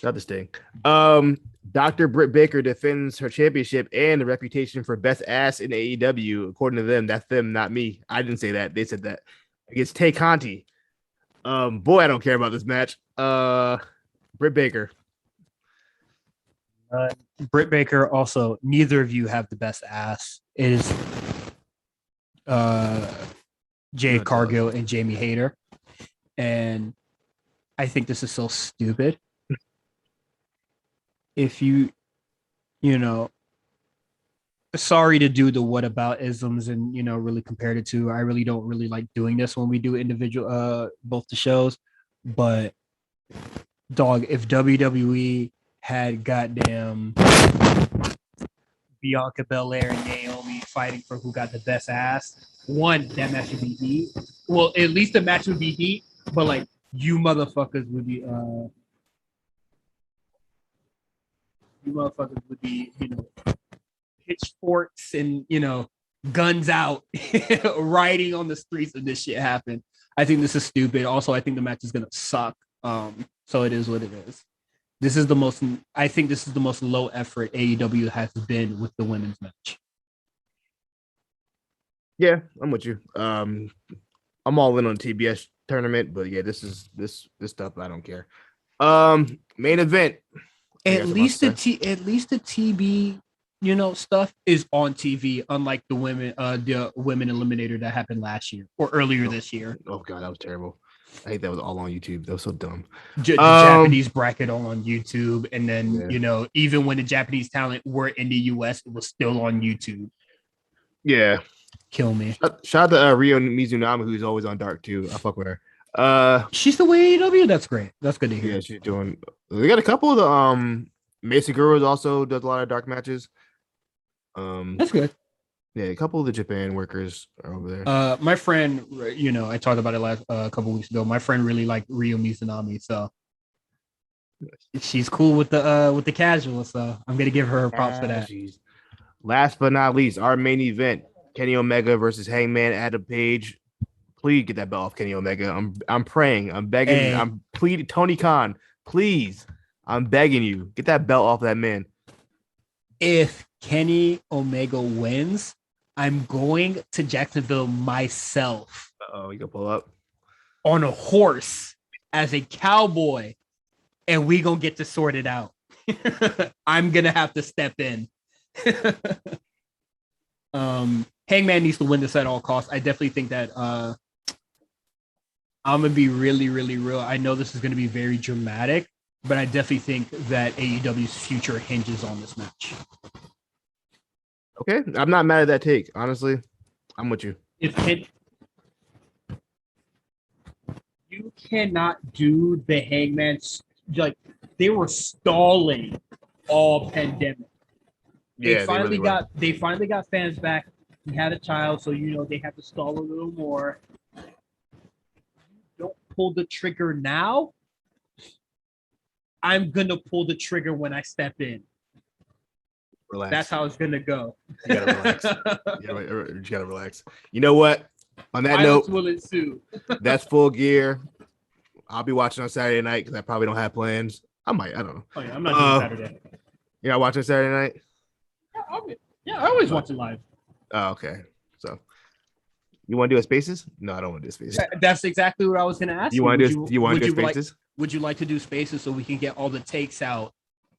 Not the Sting. Dr. Britt Baker defends her championship and the reputation for best ass in AEW. According to them, that's them, not me. I didn't say that. They said that. Against Tay Conti. Boy, I don't care about this match. Britt Baker.
Britt Baker. Also, neither of you have the best ass. It is Jade Cargill and Jamie Hayter, and I think this is so stupid. If you know, sorry to do the whataboutisms and really compare the two. I really don't really like doing this when we do individual both the shows, but dog, if WWE had goddamn Bianca Belair and Naomi fighting for who got the best ass, one, that match would be heat. Well, at least the match would be heat, but like you motherfuckers would be pitchforks and guns out riding on the streets if this shit happened. I think this is stupid. Also, I think the match is gonna suck. So it is what it is. I think this is the most low effort AEW has been with the women's match.
Yeah, I'm with you. I'm all in on TBS tournament, but yeah, this stuff I don't care. Main event.
At least the TB, stuff is on TV, unlike the women eliminator that happened last year or earlier this year.
Oh god, that was terrible. I hate that was all on YouTube. That was so dumb.
The Japanese bracket all on YouTube, and then even when the Japanese talent were in the US, it was still on YouTube.
Yeah,
kill me.
Shout out to Ryo Mizunami, who's always on Dark too. I fuck with her.
She's the way AEW. That's great. That's good to hear.
Yeah, she's doing. We got a couple of the Mesa Girls also does a lot of dark matches.
That's good.
Yeah, a couple of the Japan workers are over there.
My friend, I talked about it last a couple weeks ago. My friend really liked Ryo Mizunami, so she's cool with the casual. So I'm gonna give her props for that.
Geez. Last but not least, our main event: Kenny Omega versus Hangman Adam Page. Please get that belt off Kenny Omega. I'm praying. I'm begging. Hey. I'm pleading. Tony Khan, please. I'm begging you. Get that belt off that man.
If Kenny Omega wins, I'm going to Jacksonville myself.
You can pull up
on a horse as a cowboy, and we gonna get to sort it out. I'm gonna have to step in. Hangman needs to win this at all costs. I definitely think that I'm gonna be really, really real. I know this is gonna be very dramatic, but I definitely think that AEW's future hinges on this match.
Okay, I'm not mad at that take. Honestly, I'm with you.
You cannot do the Hangman, like they were stalling all pandemic. They finally got fans back. He had a child, so they have to stall a little more. Don't pull the trigger now. I'm gonna pull the trigger when I step in.
Relax.
That's how it's gonna go.
You gotta relax. You gotta relax. You know what? On that note,
will ensue.
That's Full Gear. I'll be watching on Saturday night because I probably don't have plans. I might. I don't know.
Oh yeah, I'm not doing Saturday.
You're not watching Saturday night?
Yeah, I always watch it live.
Oh, okay. So you want to do a Spaces? No, I don't want to do Spaces.
That's exactly what I was gonna ask
you. Want to do Spaces?
Would you like to do Spaces so we can get all the takes out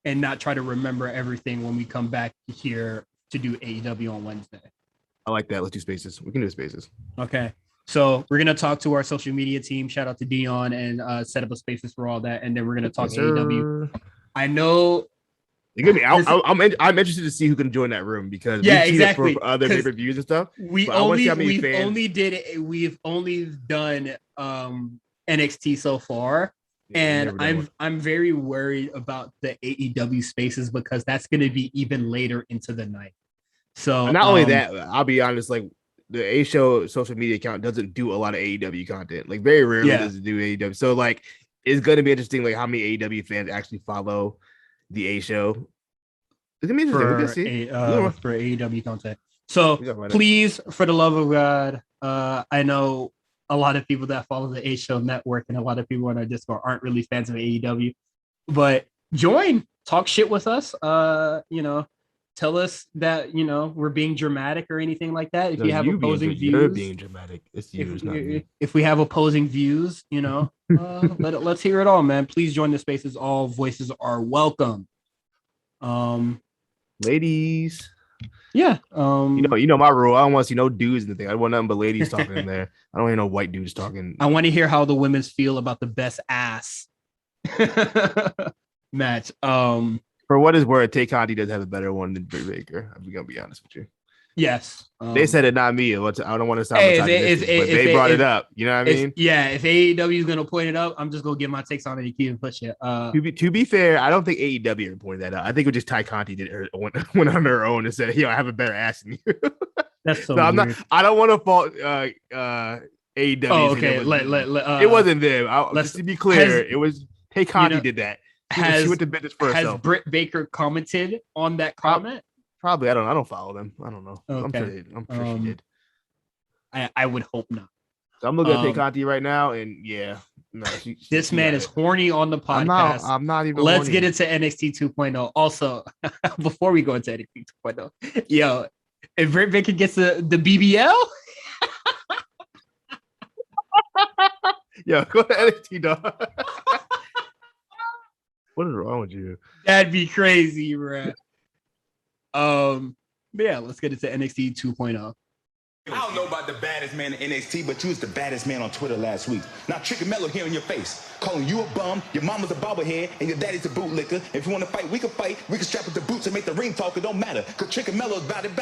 and not try to remember everything when we come back here to do AEW on Wednesday?
I like that. Let's do Spaces. We can do Spaces.
Okay. So we're gonna talk to our social media team. Shout out to Dion and set up a Spaces for all that, and then we're gonna talk AEW. I know.
I'm interested to see who can join that room because
exactly
for other pay-per-views and stuff.
We've only done NXT so far, and I'm very worried about the AEW Spaces because that's going to be even later into the night. So
not only that, I'll be honest, like the A Show social media account doesn't do a lot of AEW content. Like very rarely does it do AEW. So like It's gonna be interesting, like how many AEW fans actually follow the A show. It's gonna be interesting. We're gonna see
for AEW content. So please, for the love of God, I know a lot of people that follow the A Show Network and a lot of people on our Discord aren't really fans of AEW, but join, talk shit with us. Tell us that we're being dramatic or anything like that. If you have opposing views,
you're being dramatic. It's you, it's not me.
If we have opposing views, let's hear it all, man. Please join the spaces. All voices are welcome.
Ladies.
Yeah.
You know my rule. I don't want to see no dudes in the thing. I want nothing but ladies talking in there. I don't want no white dudes talking.
I want to hear how the women's feel about the best ass match.
For what is worth, Tay Conti does have a better one than Britt Baker. I'm gonna be honest with you.
Yes.
They said it, not me. I don't want to sound but they brought it up. You know what I mean?
Yeah, if AEW is gonna point it up, I'm just gonna give my takes on it and keep and push it.
To be fair, I don't think AEW ever pointed that out. I think it was just Ty Conti did it went on her own and said, I have a better ass than you.
That's so weird.
I don't want to fault AEW.
Oh, okay.
It wasn't them. Just to be clear, it was Tay Conti did that. She went to business for herself.
Has Britt Baker commented on that comment?
Probably. I don't follow them. I don't know.
Okay.
I'm sure she did.
I would hope not.
So I'm looking at Tay Conti right now, and yeah, no,
this man is horny on the podcast.
I'm not even.
Let's get into NXT 2.0. Also, before we go into NXT 2.0, yo, if Britt Baker gets the BBL,
yo, go to NXT, dog. What is wrong with you?
That'd be crazy, bro. But yeah, let's get into NXT 2.0.
I don't know about the baddest man in NXT, but you was the baddest man on Twitter last week. Now Trick and Mello here in your face, calling you a bum, your mama's a bobblehead, and your daddy's a bootlicker. If you want to fight, we can fight. We can strap up the boots and make the ring talk. It don't matter, because Trick and Mello's about it.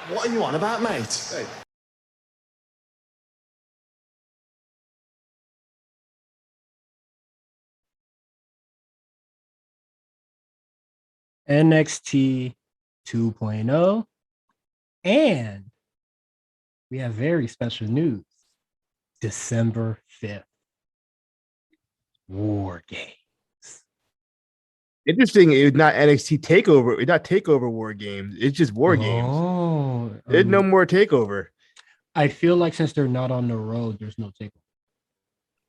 What are you on about, mate?
Hey.
NXT 2.0, and we have very special news. December 5th, War Games.
Interesting. It's not NXT Takeover. It's not Takeover War Games. It's just War Games. There's no more Takeover.
I feel like since they're not on the road, there's no Takeover.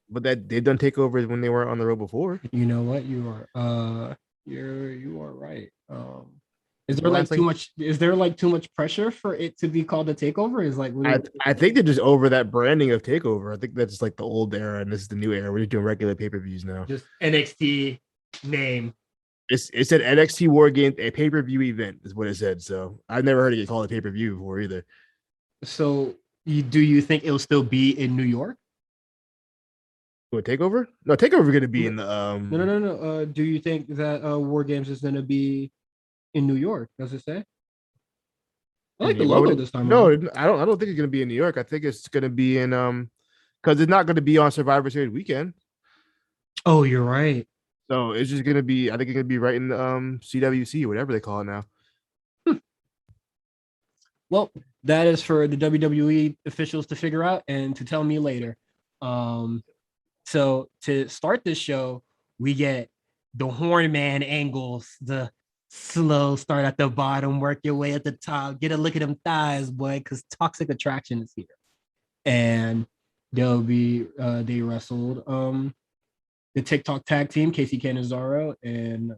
But they've done Takeovers when they were on the road before.
You know what? You are right. Is there too much pressure for it to be called a takeover? Is like
I think they're just over that branding of Takeover. I think that's like the old era and this is the new era. We're just doing regular pay-per-views now.
Just NXT name.
It said NXT War Games, a pay-per-view event is what it said. So I've never heard it get called a pay-per-view before either.
So do you think it'll still be in New York?
What, Takeover? No, Takeover going to be in the
No. Do you think that War Games is going to be in New York? Does it say? I like the logo this time.
No, I don't think it's going to be in New York. I think it's going to be in because it's not going to be on Survivor Series weekend.
Oh, you're right.
So it's just going to be. I think it's going to be right in the CWC, whatever they call it now.
Well, that is for the WWE officials to figure out and to tell me later. So to start this show, we get the Horn Man angles, the slow start at the bottom, work your way at the top, get a look at them thighs, boy, because Toxic Attraction is here. And they wrestled the TikTok tag team, Casey Canizaro, and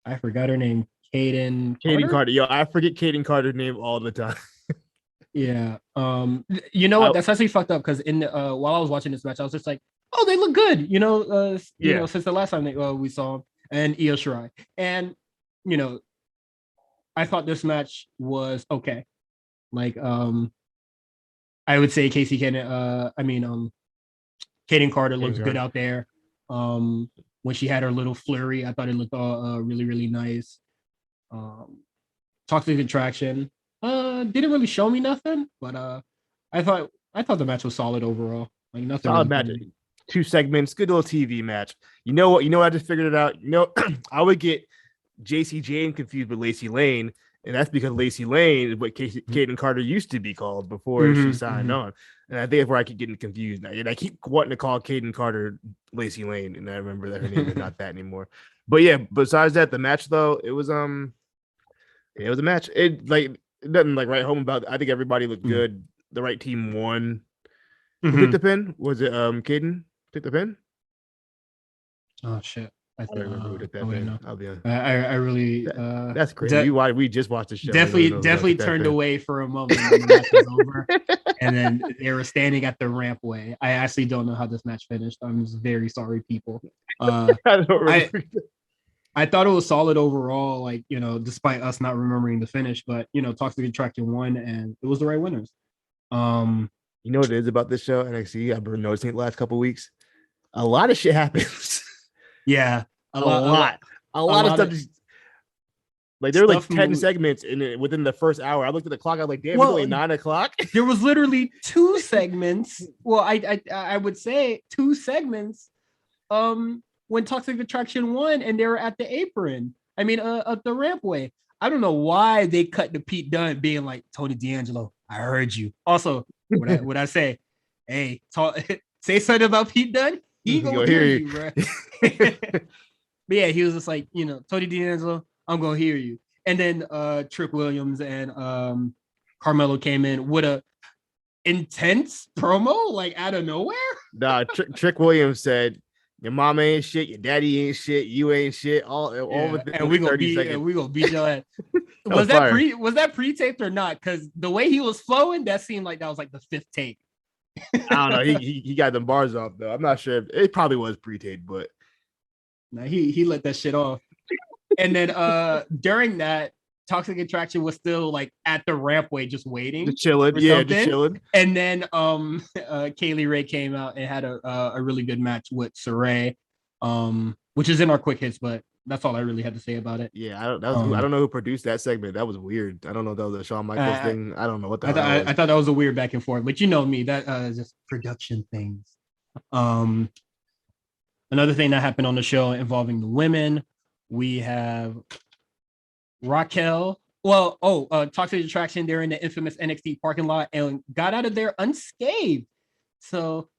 I forgot her name, Kaden
Carter. Yo, I forget Kaden Carter's name all the time.
Yeah. You know what? That's actually fucked up because while I was watching this match, I was just like, oh, they look good. You know, since the last time we saw them, and Io Shirai. And I thought this match was okay. Like, I would say Kaden Carter looks good out there. When she had her little flurry, I thought it looked really, really nice. Toxic Attraction. Didn't really show me nothing, but I thought the match was solid overall. Like nothing.
Solid match. 2 segments, good little TV match. You know what? I just figured it out. I would get JC Jane confused with Lacey Lane, And that's because Lacey Lane is what Kaden Carter used to be called before she signed on. And I think that's where I keep getting confused now. And I keep wanting to call Kaden Carter Lacey Lane, and I remember that her name is not that anymore. But yeah, besides that, the match though, it was a match. It doesn't write home about. I think everybody looked good. The right team won. Who took the pin? Was it Kaden took the pin?
Oh shit. I
don't remember who took that pin. I'll be honest.
I really
that's crazy. We just watched the show.
Definitely turned away for a moment when the match was over. And then they were standing at the rampway. I actually don't know how this match finished. I'm just very sorry, people. I thought it was solid overall, despite us not remembering the finish, but Toxic Attraction won and it was the right winners.
You know what it is about this show, NXT? I've been noticing it the last couple of weeks. A lot of shit happens.
Yeah,
a lot of stuff. There were 10 segments within the first hour. I looked at the clock. I was like, damn, it's only 9 o'clock.
There was literally 2 segments. Well, I would say 2 segments. When Toxic Attraction won and they were at the apron. I mean, at the rampway. I don't know why they cut to Pete Dunne being like, Tony D'Angelo, I heard you. Also, what I say? Hey, say something about Pete Dunne. He gonna hear you, bro. But yeah, he was just like, Tony D'Angelo, I'm gonna hear you. And then Trick Williams and Carmelo came in with a intense promo, out of nowhere.
Nah, Trick Williams said, your mama ain't shit, your daddy ain't shit, you ain't shit. All within
and we gonna beat your ass. was that pre-taped or not? Because the way he was flowing, that seemed like that was the 5th take.
I don't know. He got them bars off though. I'm not sure. It probably was pre-taped, but
no, he let that shit off. And then during that, Toxic Attraction was still at the rampway, just waiting,
just chilling. Yeah, just chilling.
And then Kaylee Ray came out and had a really good match with Saray, which is in our quick hits, but that's all I really had to say about it.
Yeah, I don't know who produced that segment. That was weird. I don't know if that was a Shawn Michaels thing. I don't know what the hell.
I thought that was a weird back and forth, but me, that is just production things. Another thing that happened on the show involving the women, we have Raquel. Toxic Attraction, they're in the infamous NXT parking lot and got out of there unscathed. So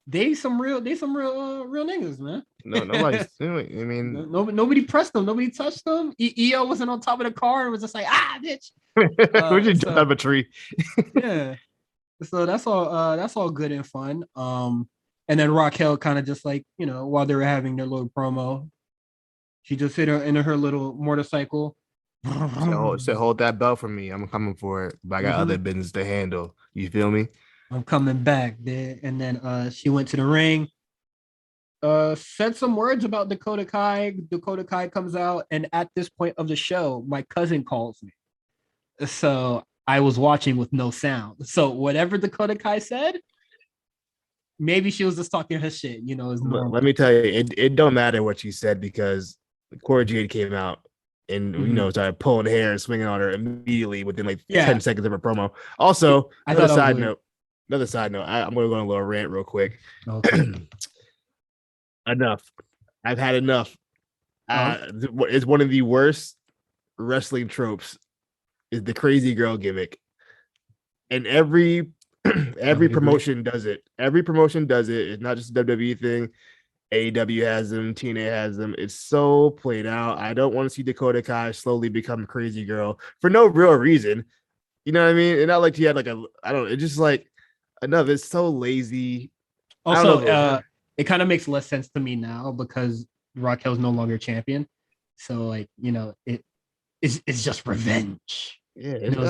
they some real niggas, man.
No, nobody's doing. I mean,
nobody pressed them, nobody touched them. EO wasn't on top of the car and was just like, bitch.
We just jumped up a tree.
Yeah. So that's all good and fun. And then Raquel kind of just while they were having their little promo, she just hit her in her little motorcycle.
So hold that belt for me. I'm coming for it. But I got other business to handle. You feel me?
I'm coming back, there. And then she went to the ring, said some words about Dakota Kai. Dakota Kai comes out, and at this point of the show, my cousin calls me. So I was watching with no sound. So whatever Dakota Kai said, maybe she was just talking her shit.
Let me tell you, it don't matter what she said because Cora Jade came out and started pulling hair and swinging on her immediately within 10 seconds of her promo. Also, another side note. I'm going to go on a little rant real quick.
Okay.
Enough. I've had enough. It's one of the worst wrestling tropes is the crazy girl gimmick. And every promotion does it. Every promotion does it. It's not just a WWE thing. AEW has them, TNA has them. It's so played out. I don't want to see Dakota Kai slowly become crazy girl for no real reason. You know what I mean? And not like she had it's just enough. It's so lazy.
Also, it kind of makes less sense to me now because Raquel's no longer champion. So it's just revenge.
Yeah,
and I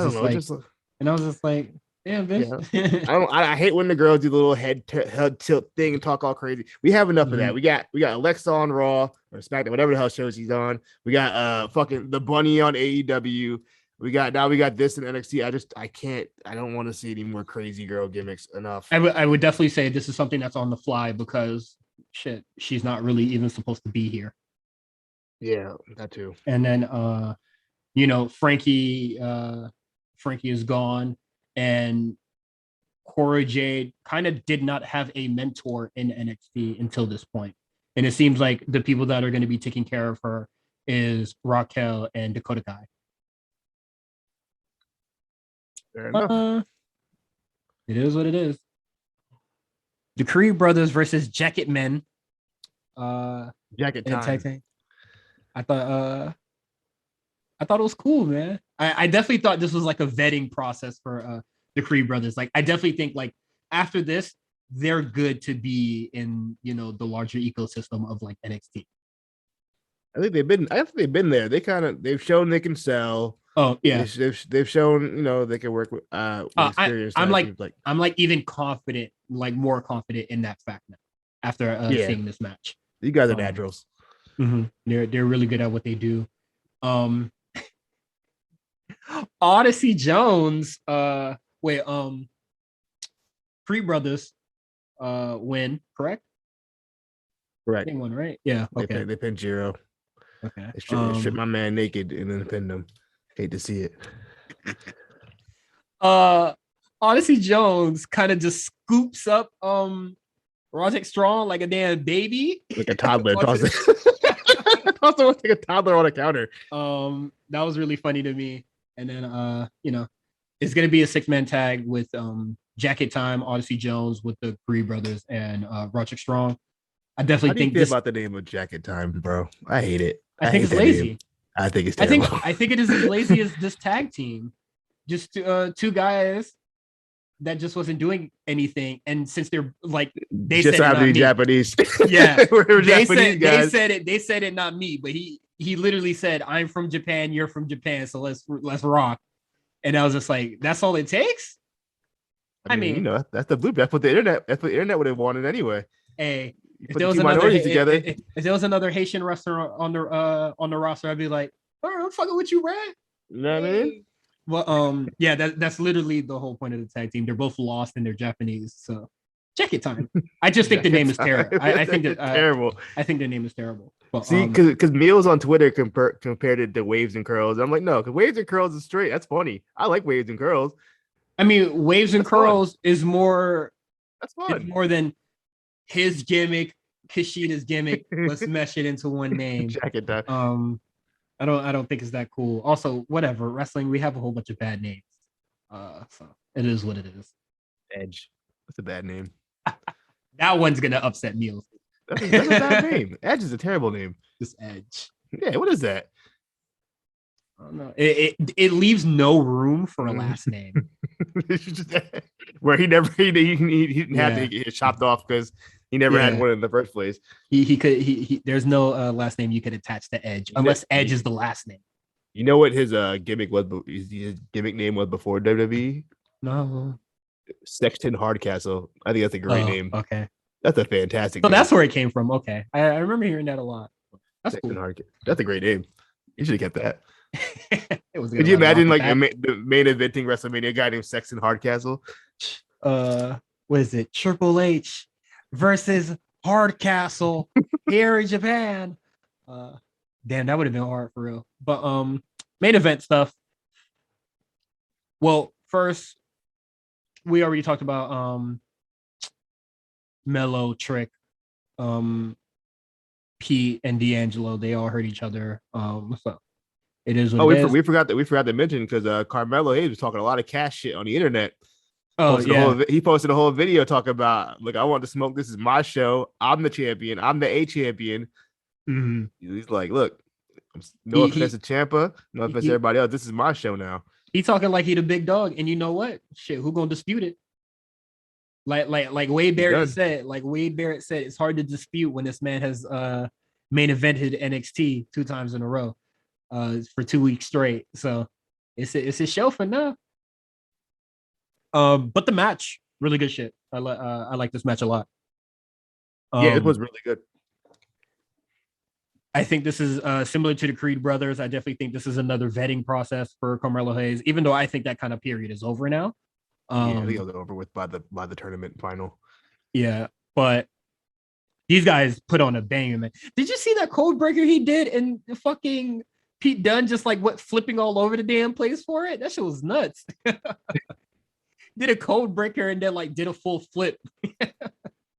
was just like, damn, bitch.
Yeah. I hate when the girls do the little head tilt thing and talk all crazy. We have enough of that. We got Alexa on Raw or SmackDown, whatever the hell shows he's on. We got fucking the Bunny on AEW. We got this in NXT. I don't want to see any more crazy girl gimmicks. Enough.
I would definitely say this is something that's on the fly because shit, she's not really even supposed to be here.
Yeah, that too.
And then Frankie is gone. And Cora Jade kind of did not have a mentor in NXT until this point. And it seems like the people that are going to be taking care of her is Raquel and Dakota Kai.
Fair enough.
It is what it is. The Creed brothers versus Jacket Men.
Jacket time.
I thought it was cool, man. I definitely thought this was like a vetting process for the Creed brothers. Like, I definitely think like after this, they're good to be in, you know, the larger ecosystem of like NXT.
I think they've been there. They've shown they can sell.
Oh yeah,
they've shown, you know, they can work with experience.
I'm like even confident, like more confident in that fact now after seeing this match.
You guys are naturals.
Mm-hmm. They're really good at what they do. Odyssey Jones, Creed brothers win, correct?
Correct.
They won, right? Yeah. Okay.
They pinned Jiro.
Okay.
They stripped my man naked and then pinned him. Hate to see it.
Odyssey Jones kind of just scoops up Roderick Strong like a damn baby.
Like a toddler. Toss it like a toddler on a counter.
That was really funny to me. And then you know, it's gonna be a 6-man tag with Jacket Time, Odyssey Jones with the Creed brothers and Roderick Strong. I definitely think
this about the name of Jacket Time, bro. I hate it.
I think it's lazy.
Name. I think it's terrible.
I think it is as lazy as this tag team. Just two guys that just wasn't doing anything. And since they're like they
just
said
have to be Japanese.
Yeah.
They
said it, not me, but he literally said, I'm from Japan, you're from Japan, so let's rock. And I was just like, that's all it takes? I mean,
you know, that's the blueprint. That's what the internet would have wanted anyway.
Hey, if
there
was another Haitian wrestler on the roster, I'd be like, all right, I'm fucking with you, Brad.
You know what I mean?
Well, yeah, that's literally the whole point of the tag team. They're both lost and they're Japanese, so check it time. I just think the name is terrible. I think that
terrible.
I think the name is terrible. But,
see, because Meals on Twitter compared it to Waves and Curls. I'm like, no, because Waves and Curls is straight. That's funny. I like Waves and Curls.
I mean, Waves and Curls is more.
That's fun.
It's more than his gimmick, Kishida's gimmick. Let's mesh it into one name.
Jacket time.
I don't think it's that cool. Also, whatever, wrestling, we have a whole bunch of bad names. So it is what it is.
Edge. That's a bad name.
That one's gonna upset Meals.
That's a bad name. Edge is a terrible name.
Just Edge.
Yeah, what is that?
I don't know. It leaves no room for a last name.
Where he didn't have to get chopped off because he never had one in the first place.
He there's no last name you could attach to Edge unless Edge is the last name.
You know what his gimmick was? His gimmick name was before WWE?
No.
Sexton Hardcastle. I think that's a great name.
Okay.
That's a fantastic
name.
That's
where it came from. Okay. I remember hearing that a lot. That's
Sexton
cool.
That's a great name. You should have kept that.
Could
you imagine like the main eventing WrestleMania guy named Sexton Hardcastle?
What is it? Triple H versus Hardcastle here in Japan. Damn, that would have been hard for real. But main event stuff. Well, first, we already talked about Mello, Trick, Pete and D'Angelo. They all hurt each other. So it is what it is.
We forgot to mention because Carmelo Hayes was talking a lot of cash shit on the internet. He posted a whole video talking about, look, I want to smoke. This is my show. I'm the champion. I'm the A champion.
Mm-hmm.
He's like, look, no offense to Ciampa, no offense to everybody else. This is my show now.
He talking like he the big dog, and you know what? Shit, who gonna dispute it? Like Wade Barrett said. Like Wade Barrett said, it's hard to dispute when this man has main evented NXT 2 times in a row, for 2 weeks straight. So it's a show for now. But the match, really good shit. I like this match a lot.
Yeah, it was really good.
I think this is similar to the Creed brothers. I definitely think this is another vetting process for Carmelo Hayes, even though I think that kind of period is over now.
I think it was over with by the tournament final.
Yeah, but these guys put on a banger, man. Did you see that code breaker he did and fucking Pete Dunne just like flipping all over the damn place for it? That shit was nuts. Did a code breaker and then like did a full flip.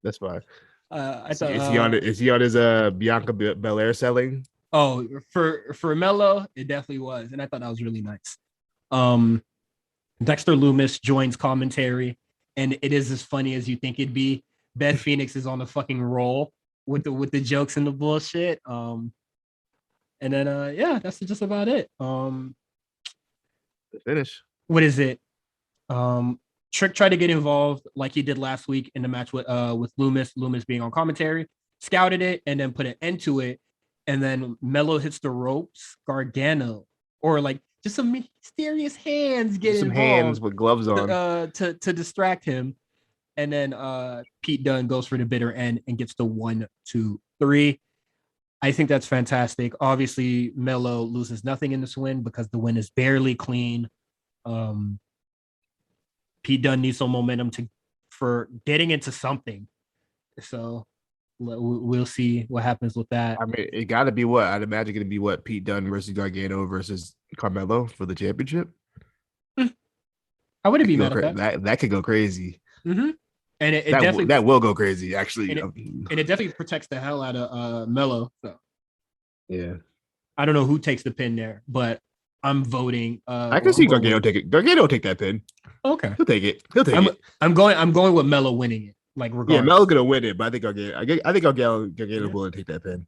That's fine.
I thought,
is he on his Bianca Belair selling?
Oh, for Mello, it definitely was, and I thought that was really nice. Dexter Lumis joins commentary, and it is as funny as you think it'd be. Beth Phoenix is on the fucking roll with the jokes and the bullshit. And then that's just about it.
Finish.
What is it? Trick tried to get involved like he did last week in the match with Lumis. Lumis being on commentary, scouted it, and then put an end to it. And then Mello hits the ropes. Gargano, or like just some mysterious hands get
some
involved
hands with gloves on
to distract him. And then Pete Dunne goes for the bitter end and gets the 1, 2, 3. I think that's fantastic. Obviously, Mello loses nothing in this win because the win is barely clean. Pete Dunne needs some momentum for getting into something. So we'll see what happens with that.
I mean, it got to be what? I'd imagine going to be what? Pete Dunne versus Gargano versus Carmelo for the championship?
I wouldn't be mad at
that. That could go crazy.
Mm-hmm. And it
definitely that will go crazy, actually.
And it definitely protects the hell out of Mello. So.
Yeah.
I don't know who takes the pin there, but I'm voting.
I can see Gargano take it. Gargano will take that pin.
Okay.
He'll take it. it.
I'm going with Mello winning it. Like regardless.
Yeah, Melo's gonna win it, but I think Gargano will take that pin.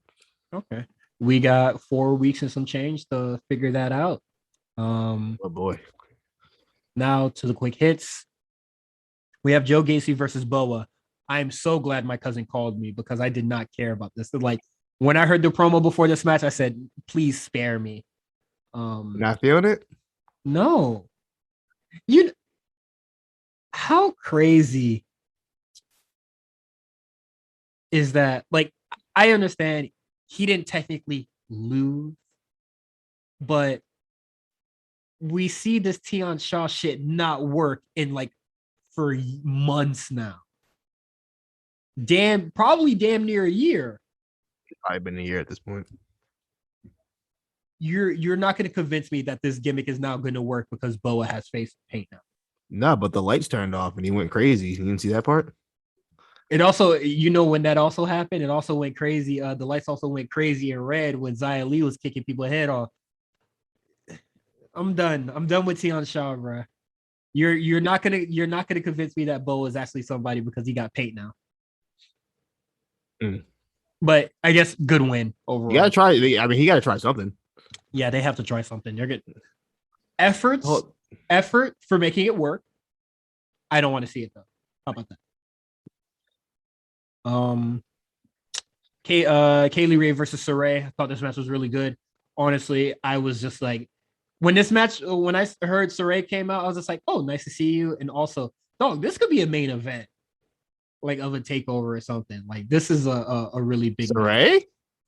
Okay. We got 4 weeks and some change to figure that out.
Oh boy.
Now to the quick hits. We have Joe Gacy versus Boa. I am so glad my cousin called me because I did not care about this. Like when I heard the promo before this match, I said, "Please spare me."
Not feeling it?
No. How crazy is that? Like, I understand he didn't technically lose, but we see this Tian Shaw shit not work for months now. Probably damn near a year.
It's probably been a year at this point.
You're not going to convince me that this gimmick is now going to work because Boa has face paint now.
No, but the lights turned off and he went crazy. You didn't see that part?
It also, when that also happened, it also went crazy. The lights also went crazy in red when Xia Li was kicking people's head off. I'm done. I'm done with Tian Shaw, bro. You're not gonna convince me that Bo is actually somebody because he got paid now. But I guess good win overall.
You gotta try. I mean, he gotta try something.
Yeah, they have to try something. They're good. Effort for making it work. I don't want to see it though. How about that? Kaylee Ray versus Saray. I thought this match was really good. Honestly, I was just like, when I heard Saray came out, I was just like, oh, nice to see you. And also, dog, this could be a main event, like of a takeover or something. Like this is a really big
Saray?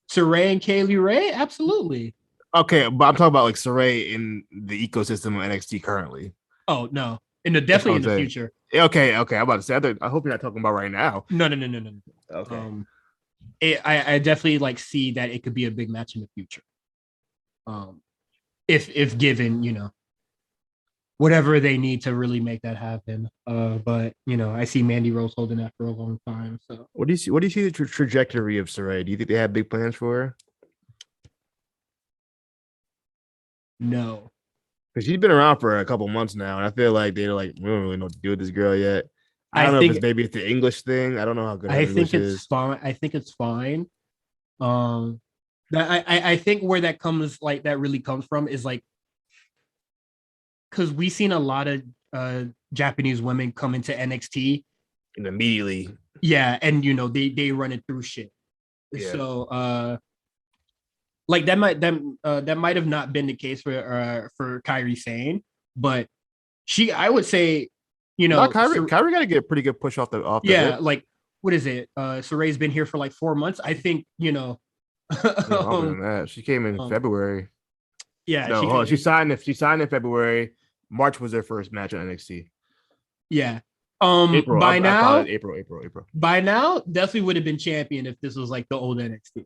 Saray and Kaylee Ray, absolutely.
Okay, but I'm talking about like Saray in the ecosystem of NXT currently.
Oh no, definitely in the future.
Okay. I'm about to say. I hope you're not talking about right now.
No.
Okay.
I definitely see that it could be a big match in the future. If given, whatever they need to really make that happen. But I see Mandy Rose holding that for a long time. So
what do you see the trajectory of Saray? Do you think they have big plans for her?
No.
Because she's been around for a couple months now, and I feel like they're like, we don't really know what to do with this girl yet. I don't know if it's the English thing. I don't know how good English is.
Fine. I think it's fine. I think where that comes, that really comes from is because we've seen a lot of Japanese women come into NXT
and immediately.
Yeah, and they run it through shit. Yeah. So that might have not been the case for Kairi Sane, but I would say,
Kairi got to get a pretty good push off the
yeah, hip. What is it? Saray's been here for 4 months. I think,
longer than that. She came in February.
Yeah,
no, she signed in February. March was their first match on NXT.
Yeah.
April.
By now,
April.
By now, definitely would have been champion if this was the old NXT.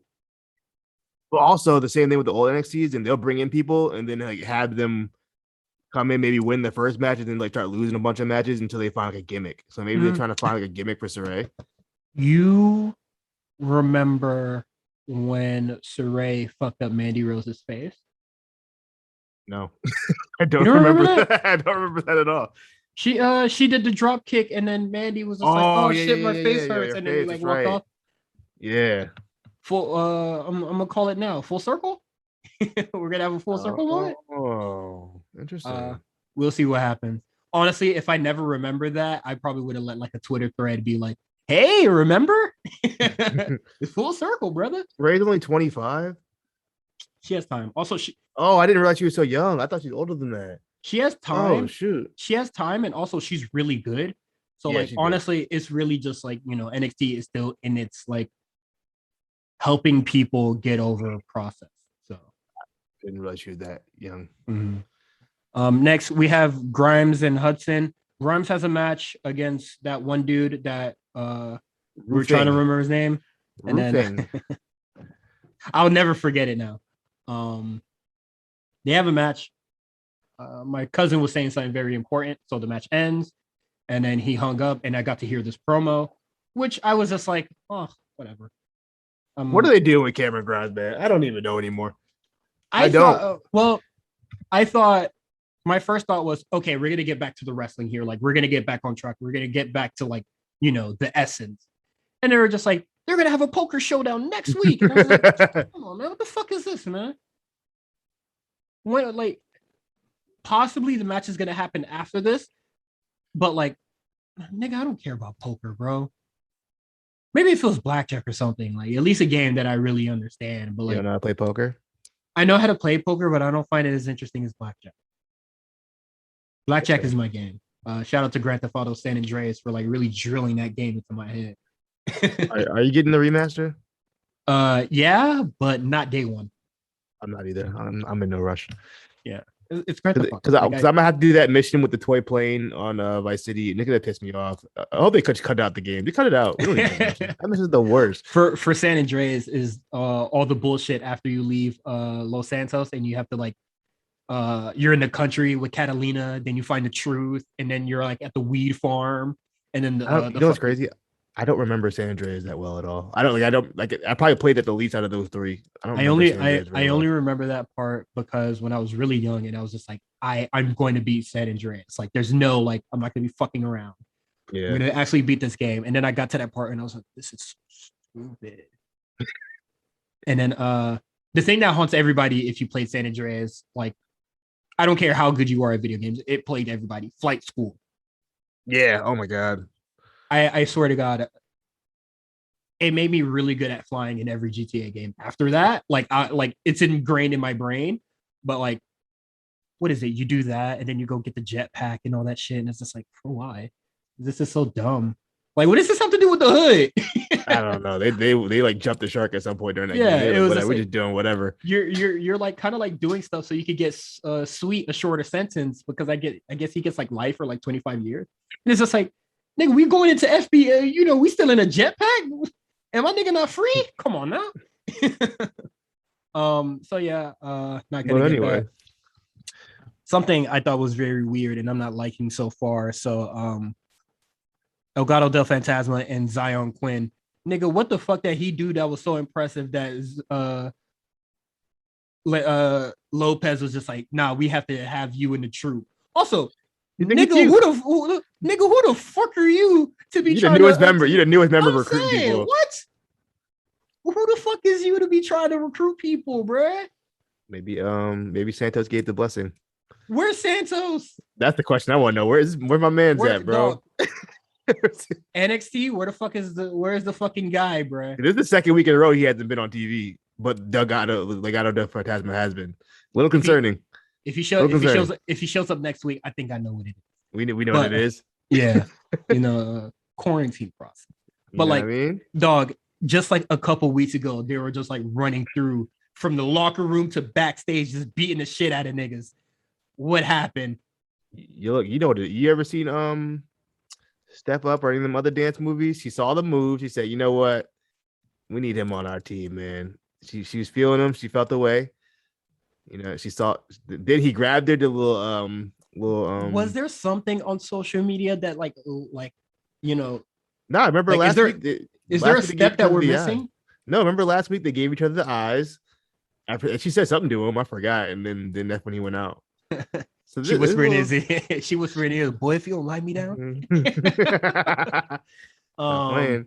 But also the same thing with the old NXTs, and they'll bring in people and then have them come in, maybe win the first match, and then start losing a bunch of matches until they find a gimmick. So maybe they're trying to find a gimmick for Saray.
You remember when Saray fucked up Mandy Rose's face?
No, I don't
remember
remember
that?
that. I don't remember that at all.
She did the drop kick, and then Mandy was just like, "Oh
yeah,
shit,
yeah,
my
yeah,
face
yeah,
hurts,"
your
and then he
face,
like
that's
walked
right.
off.
Yeah.
Full. I'm gonna call it now. Full circle. We're gonna have a full circle moment.
Oh, interesting.
We'll see what happens. Honestly, if I never remember that, I probably would have let like a Twitter thread be like, "Hey, remember? It's full circle, brother."
Ray's only 25.
She has time. Also,
Oh, I didn't realize she was so young. I thought she was older than that.
she has time.
Oh shoot.
She has time, and also she's really good. So
Yeah,
like
she's
honestly, it's really just like NXT is still in its like helping people get over a process. So
Didn't realize she was that young.
Next we have Grimes and Hudson. Grimes has a match against that one dude that we're trying to remember his name. And then I'll never forget it now. They have a match. My cousin was saying something very important, so the match ends, and then he hung up, and I got to hear this promo, which I was just like, oh, whatever.
What do they do with Cameron Grimes, man? I don't even know anymore.
I thought my first thought was, okay, we're gonna get back to the wrestling here, like we're gonna get back on track, we're gonna get back to like the essence, and they were just like, they're gonna have a poker showdown next week. And I was like, come on, man, what the fuck is this, man? When like possibly the match is gonna happen after this, but like, nigga, I don't care about poker, bro. Maybe it feels blackjack or something, like at least a game that I really understand. But like,
you don't know how to play poker?
I know how to play poker, but I don't find it as interesting as blackjack. Blackjack is my game. Shout out to Grand Theft Auto San Andreas for like really drilling that game into my head.
Are you getting the remaster?
Yeah, but not day one.
I'm not either. I'm in no rush.
Yeah, it's Grand Theft Auto.
Because I'm gonna have to do that mission with the toy plane on Vice City. Nigga, that pissed me off. I hope they cut out the game. They cut it out. We don't need that mission is the worst.
For San Andreas is all the bullshit after you leave Los Santos and you have to like you're in the country with Catalina, then you find the truth, and then you're like at the weed farm, and then
you know what's crazy? I don't remember San Andreas that well at all. I don't like it. I probably played it the least out of those three. I
only remember that part because when I was really young and I was just like, I'm going to beat San Andreas. Like there's no like I'm not gonna be fucking around.
Yeah.
I'm gonna actually beat this game. And then I got to that part and I was like, this is stupid. And then the thing that haunts everybody if you played San Andreas, like I don't care how good you are at video games, it played everybody. Flight School.
Yeah. Oh my god.
I swear to God, it made me really good at flying in every GTA game. After that, like it's ingrained in my brain. But like, what is it? You do that, and then you go get the jetpack and all that shit, and it's just like, for why? This is so dumb. Like, what does this have to do with the hood?
I don't know. They like jumped the shark at some point during that game.
It was
we're just doing whatever.
You're like kind of like doing stuff so you could get sweet a shorter sentence because I guess he gets like life or like 25 years. And it's just like, nigga, we going into FBA, we still in a jetpack. Am I nigga not free? Come on now. So yeah, not gonna get that. Something I thought was very weird and I'm not liking so far. So Elgato Del Fantasma and Zion Quinn. Nigga, what the fuck that he do that was so impressive that Lopez was just like, nah, we have to have you in the troop. Also, nigga, who the fuck are you to be trying to?
You're the newest member recruiting people.
What? Who the fuck is you to be trying to recruit people, bruh?
Maybe Santos gave the blessing.
Where's Santos?
That's the question I want to know. Where my man's at, bro?
NXT, where's the fucking guy, bruh?
This is the second week in a row he hasn't been on TV, but Legado del Fantasma has been. A little concerning.
If he shows up next week, I think I know what it is.
We know what it is.
Yeah, quarantine process. But like, dog, just like a couple weeks ago, they were just like running through from the locker room to backstage, just beating the shit out of niggas. What happened?
You ever seen Step Up or any of them other dance movies? She saw the move. She said, you know what? We need him on our team, man. She was feeling him. She felt the way. She saw. Then he grabbed her to little.
Was there something on social media that
No, I remember last week.
Is there a step that we're missing?
No, remember last week they gave each other the eyes She said something to him. I forgot, and then that's when he went out. So
she whispered in his ear. She whispered in his ear, "Boy, if you don't like me down."
Playing.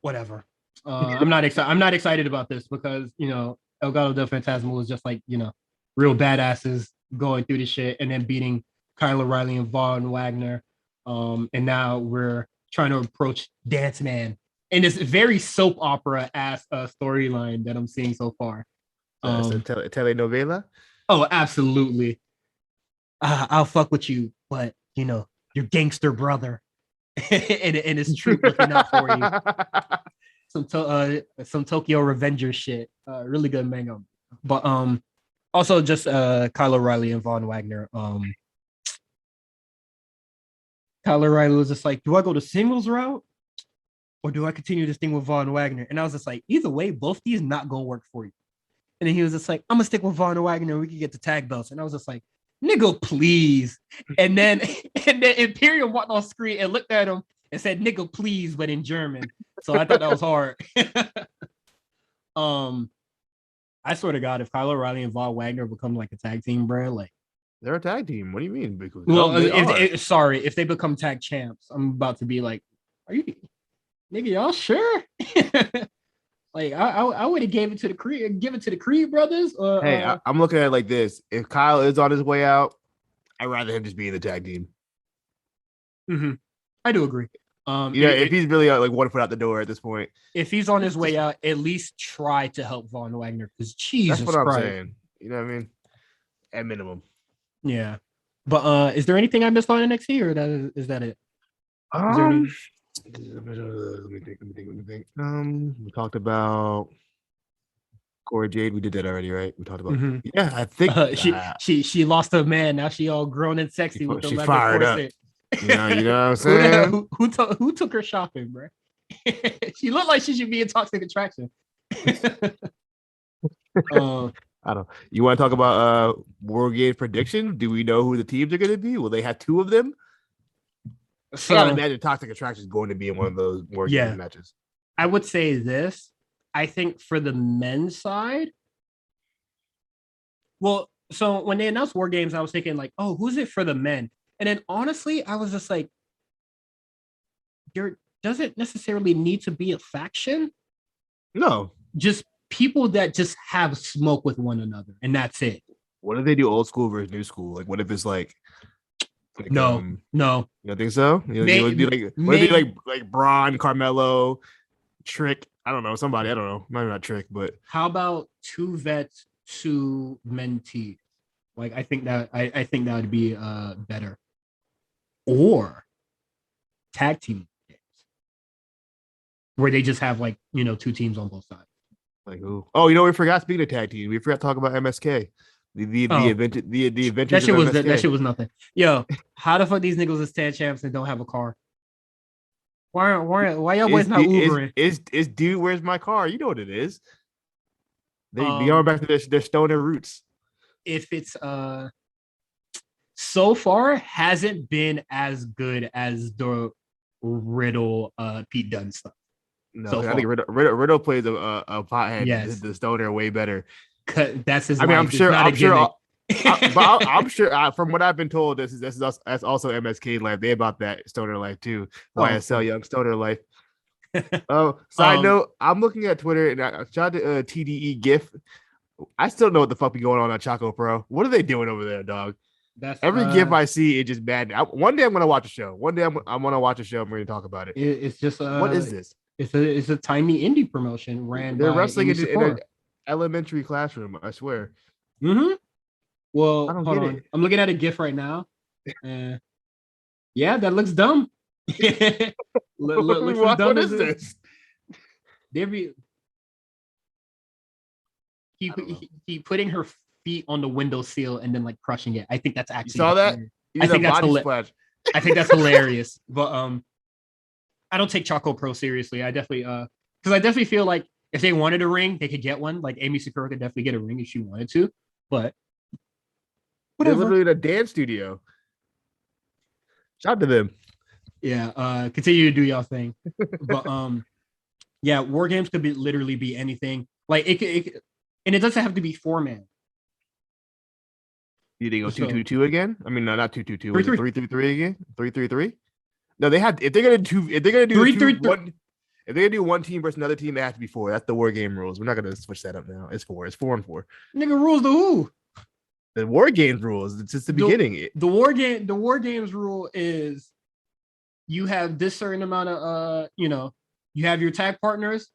Whatever. I'm not excited. I'm not excited about this because Elgato del Fantasma was just like real badasses going through the shit and then beating Kyle O'Reilly and Von Wagner. And now we're trying to approach Dance Man in this very soap opera ass storyline that I'm seeing so far.
Telenovela?
Oh, absolutely. I'll fuck with you, but your gangster brother and his troop looking out for you. Some Tokyo Revenger shit. Really good manga. But also just Kyle O'Reilly and Von Wagner. Kyle O'Reilly was just like, do I go the singles route or do I continue this thing with Von Wagner? And I was just like, either way, both these not gonna work for you. And then he was just like, I'm gonna stick with Von Wagner. We can get the tag belts. And I was just like, nigga, please. And then Imperium walked off screen and looked at him and said, nigga, please, but in German. So I thought that was hard. I swear to God, if Kyle O'Reilly and Von Wagner become like a tag team, bro, like
they're a tag team. What do you mean? Because
if they become tag champs, I'm about to be like, are you nigga, y'all sure? Like I would have give it to the Creed brothers.
Hey, I'm looking at it like this. If Kyle is on his way out, I'd rather him just be in the tag team.
Mm-hmm. I do agree.
If he's really like 1 foot out the door at this point.
If he's on his way out, at least try to help Von Wagner because Jesus Christ.
That's what I'm saying. You know what I mean? At minimum.
Yeah. But is there anything I missed on NXT or is that it?
Let me think. We talked about Cora Jade. We did that already, right? We talked about yeah, I think
she lost her man. Now she all grown and sexy with the
she
leather
fired
corset.
Up. You know what I'm saying?
Who took her shopping, bro? She looked like she should be in Toxic Attraction.
I don't. You want to talk about War Games prediction? Do we know who the teams are going to be? Will they have 2 of them? So, I gotta imagine Toxic Attraction is going to be in one of those War Games matches.
I would say this. I think for the men's side. Well, so when they announced War Games, I was thinking like, oh, who's it for the men? And then honestly, I was just like, there doesn't necessarily need to be a faction.
No.
Just people that just have smoke with one another, and that's it.
What if they do old school versus new school? Like, what if it's like
no.
You don't think so? What if they like Braun, Carmelo, Trick? I don't know, somebody. I don't know. Maybe not Trick, but
how about 2 vets, 2 mentees? Like, I think that would be better. Or tag team games where they just have 2 teams on both sides.
Like who? Oh, we forgot. Speaking of tag team, we forgot to talk about MSK. The adventures.
That shit was nothing. Yo, how the fuck these niggas is tag champs and don't have a car? Why y'all boys not Ubering?
Is dude, where's my car? You know what it is. They are back to their stoner roots.
If it's so far hasn't been as good as the Riddle Pete Dunne stuff.
No, I think Riddle plays a pothead.
Yes.
The stoner way better.
That's his.
I mean, I'm sure. From what I've been told, that's also MSK life. They about that stoner life too. YSL Young Stoner life. Side note, I'm looking at Twitter and I shout out to TDE GIF. I still know what the fuck be going on Choco Pro. What are they doing over there, dog? Every GIF I see, it just bad. One day I'm gonna watch a show. One day I'm gonna watch a show and we're gonna talk about it.
It's just
what is this?
It's a tiny indie promotion ran.
They're wrestling in an elementary classroom. I swear.
Mm-hmm. Well,
I don't get it.
I'm looking at a GIF right now. Yeah, that looks dumb. Looks
what is this?
He putting her feet on the windowsill and then crushing it. I think that's actually.
You saw that?
I think that's hilarious. But I don't take Choco Pro seriously. I definitely feel like if they wanted a ring, they could get one. Like Amy Sakura could definitely get a ring if she wanted to. But
they're literally in a dance studio. Shout out to them.
Yeah, continue to do y'all thing. But yeah, War Games could literally be anything. Like and it doesn't have to be 4-man.
Did they go 2-2-2 again? I mean, no, not 2-2-2. 3-3-3 again? 3-3-3? No, they had. If they're gonna do 3-3-3. If they're gonna do one team versus another team, it has to be 4. That's the war game rules. We're not gonna switch that up now. It's 4. It's 4-4.
Nigga, rules to who?
The war games rules. It's just the beginning.
The war games rule is you have this certain amount of you have your tag partners,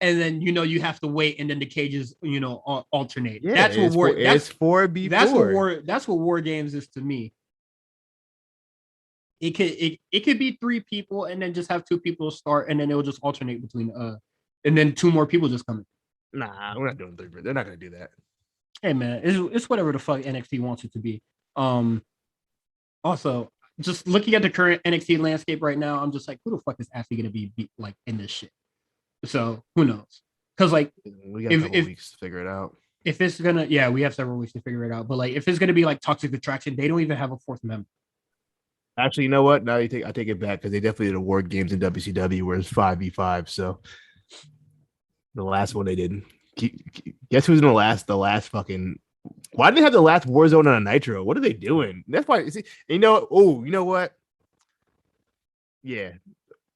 and then you have to wait, and then the cages alternate.
Yeah,
that's what war.
That's 4v4.
That's what war games is to me. It could be 3 people, and then just have 2 people start, and then it'll just alternate between and then 2 more people just come in.
Nah, we're not doing 3. They're not gonna do that.
Hey man, it's whatever the fuck NXT wants it to be. Also, just looking at the current NXT landscape right now, I'm just like, who the fuck is actually gonna be like in this shit? So who knows? Because like
we got a couple weeks to figure it out.
If it's gonna, we have several weeks to figure it out. But like, if it's gonna be like Toxic Attraction, they don't even have a 4th member.
Actually, you know what? Now I take it back because they definitely did award games in WCW where it's 5v5. So the last one they did. Guess who's in the last fucking? Why did they have the last Warzone on a Nitro? What are they doing? That's why. You know what? Yeah.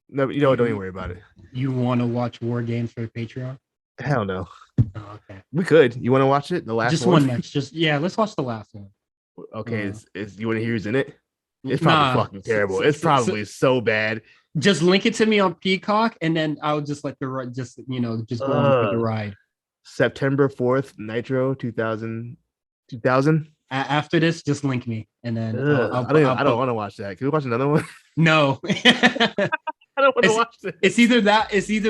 No, you know what? Don't even worry about it.
You want to watch War Games for Patreon?
Hell no.
Oh, okay.
We could. You want to watch it? The last
just one match. Let's watch the last one.
Okay. Is you want to hear who's in it? It's probably fucking terrible. It's probably so bad.
Just link it to me on Peacock, and then I'll just let go on for the ride.
September 4th, Nitro 2000.
After this, just link me, and then
I don't want to watch that. Can we watch another one?
No,
I don't want to watch this.
It's either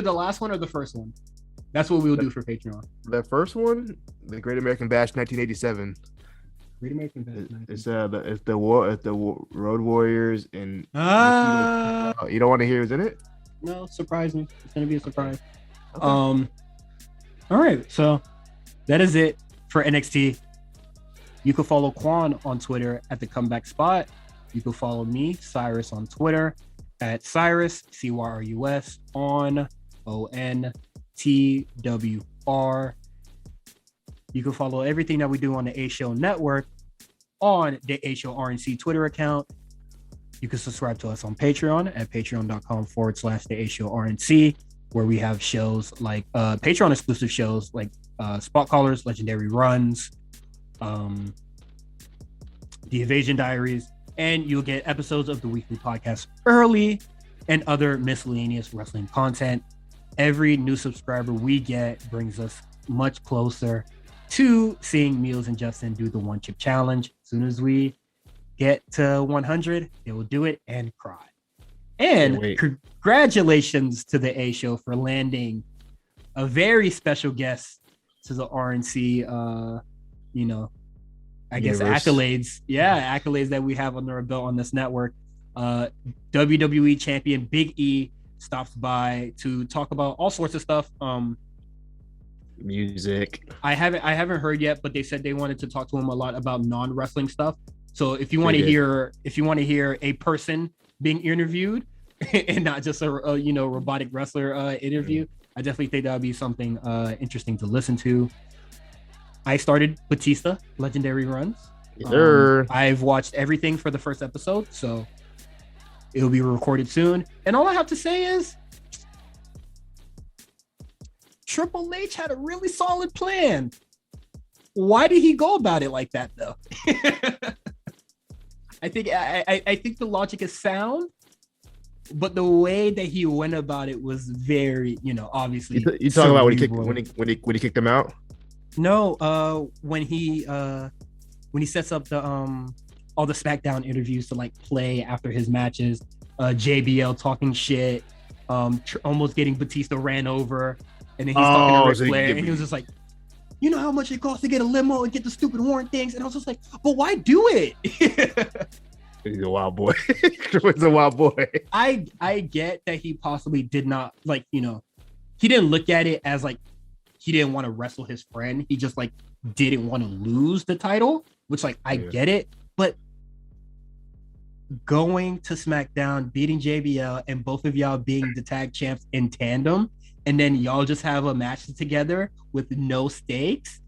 the last one or the first one. That's what we will do for Patreon.
The first one, the Great American Bash, 1987.
Great American Bash.
It's the Road Warriors and you don't want to hear who's in it?
No, surprise me. It's gonna be a surprise. Okay. All right, so that is it for NXT. You can follow Quan on Twitter at the Comeback Spot. You can follow me, Cyrus, on Twitter at Cyrus CYRUS on ONTWR. You can follow everything that we do on the A Show Network on the A Show RNC Twitter account. You can subscribe to us on Patreon at patreon.com/the A Show RNC, where we have shows like Patreon exclusive shows like Spot Callers, Legendary Runs, The Evasion Diaries, and you'll get episodes of the weekly podcast early and other miscellaneous wrestling content. Every new subscriber we get brings us much closer to seeing Meals and Justin do the 1-chip challenge. As soon as we get to 100, they will do it and cry. And congratulations to the A Show for landing a very special guest to the RNC, I guess accolades. Yeah, accolades that we have under our belt on this network. WWE champion Big E stops by to talk about all sorts of stuff.
Music.
I haven't heard yet, but they said they wanted to talk to him a lot about non-wrestling stuff. So if you want to hear a person being interviewed and not just a robotic wrestler interview, I definitely think that would be something interesting to listen to. I started Batista Legendary Runs.
Yes, sir.
I've watched everything for the first episode, so it'll be recorded soon. And all I have to say is Triple H had a really solid plan. Why did he go about it like that, though? I think the logic is sound, but the way that he went about it was very, obviously.
You talking about when he kicked him out?
No, when he sets up the all the SmackDown interviews to like play after his matches, JBL talking shit, almost getting Batista ran over, and then he's talking to Ric Flair, and he was just like, you know how much it costs to get a limo and get the stupid horn things, and I was just like, but why do it?
He's a wild boy. He's a wild boy.
I get that he possibly did not he didn't look at it as like he didn't want to wrestle his friend. He just like didn't want to lose the title, which I get it. But going to SmackDown, beating JBL, and both of y'all being the tag champs in tandem and then y'all just have a match together with no stakes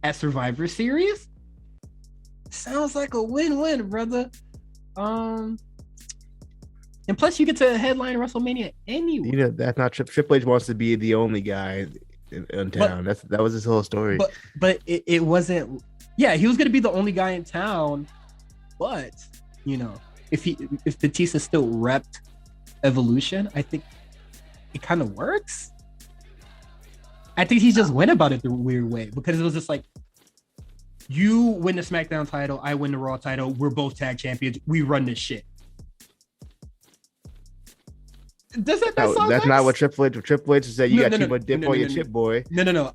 at Survivor Series. Sounds like a win-win, brother. And plus, you get to headline WrestleMania anyway.
You know, that's not Triple H wants to be the only guy in town. That was his whole story.
But it wasn't. Yeah, he was gonna be the only guy in town. But you know, if Batista still repped Evolution, I think it kind of works. I think he just went about it the weird way because it was just like, you win the SmackDown title, I win the Raw title. We're both tag champions. We run this shit. Does that sound
that's
nice?
not what Triple H said. You got too much dip on your chip, boy.
No.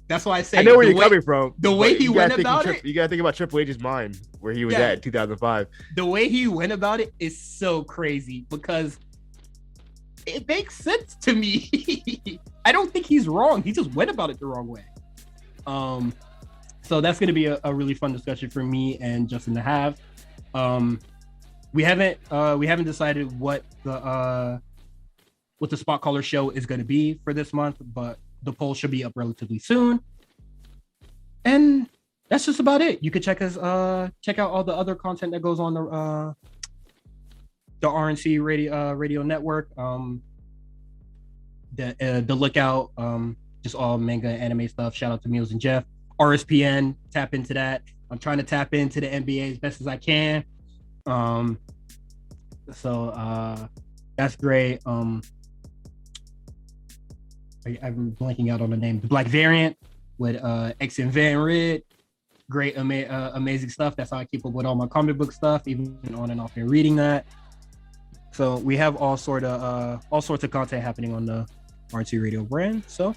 That's why I say
I know where you're coming from.
The way he went about it,
you gotta think about Triple H's mind, where he was at in 2005.
The way he went about it is so crazy because it makes sense to me. I don't think he's wrong. He just went about it the wrong way. So that's gonna be a really fun discussion for me and Justin to have. We haven't decided what the spot caller show is going to be for this month, but the poll should be up relatively soon. And that's just about it. You could check out all the other content that goes on the RNC radio network. The Lookout, just all manga and anime stuff. Shout out to Meals and Jeff. RSPN, tap into that. I'm trying to tap into the NBA as best as I can. So that's great. I'm blanking out on the name. The Black Variant with X and Van Rid. Great, amazing stuff. That's how I keep up with all my comic book stuff, even on and off and reading that. So we have all sorts of content happening on the RNC Radio brand. So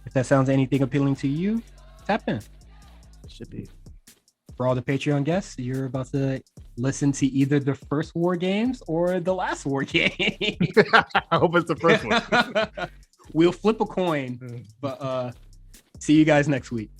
if that sounds anything appealing to you, tap in.
It should be.
For all the Patreon guests, you're about to listen to either the first War Games or the last War Game.
I hope it's the first one.
We'll flip a coin, but see you guys next week.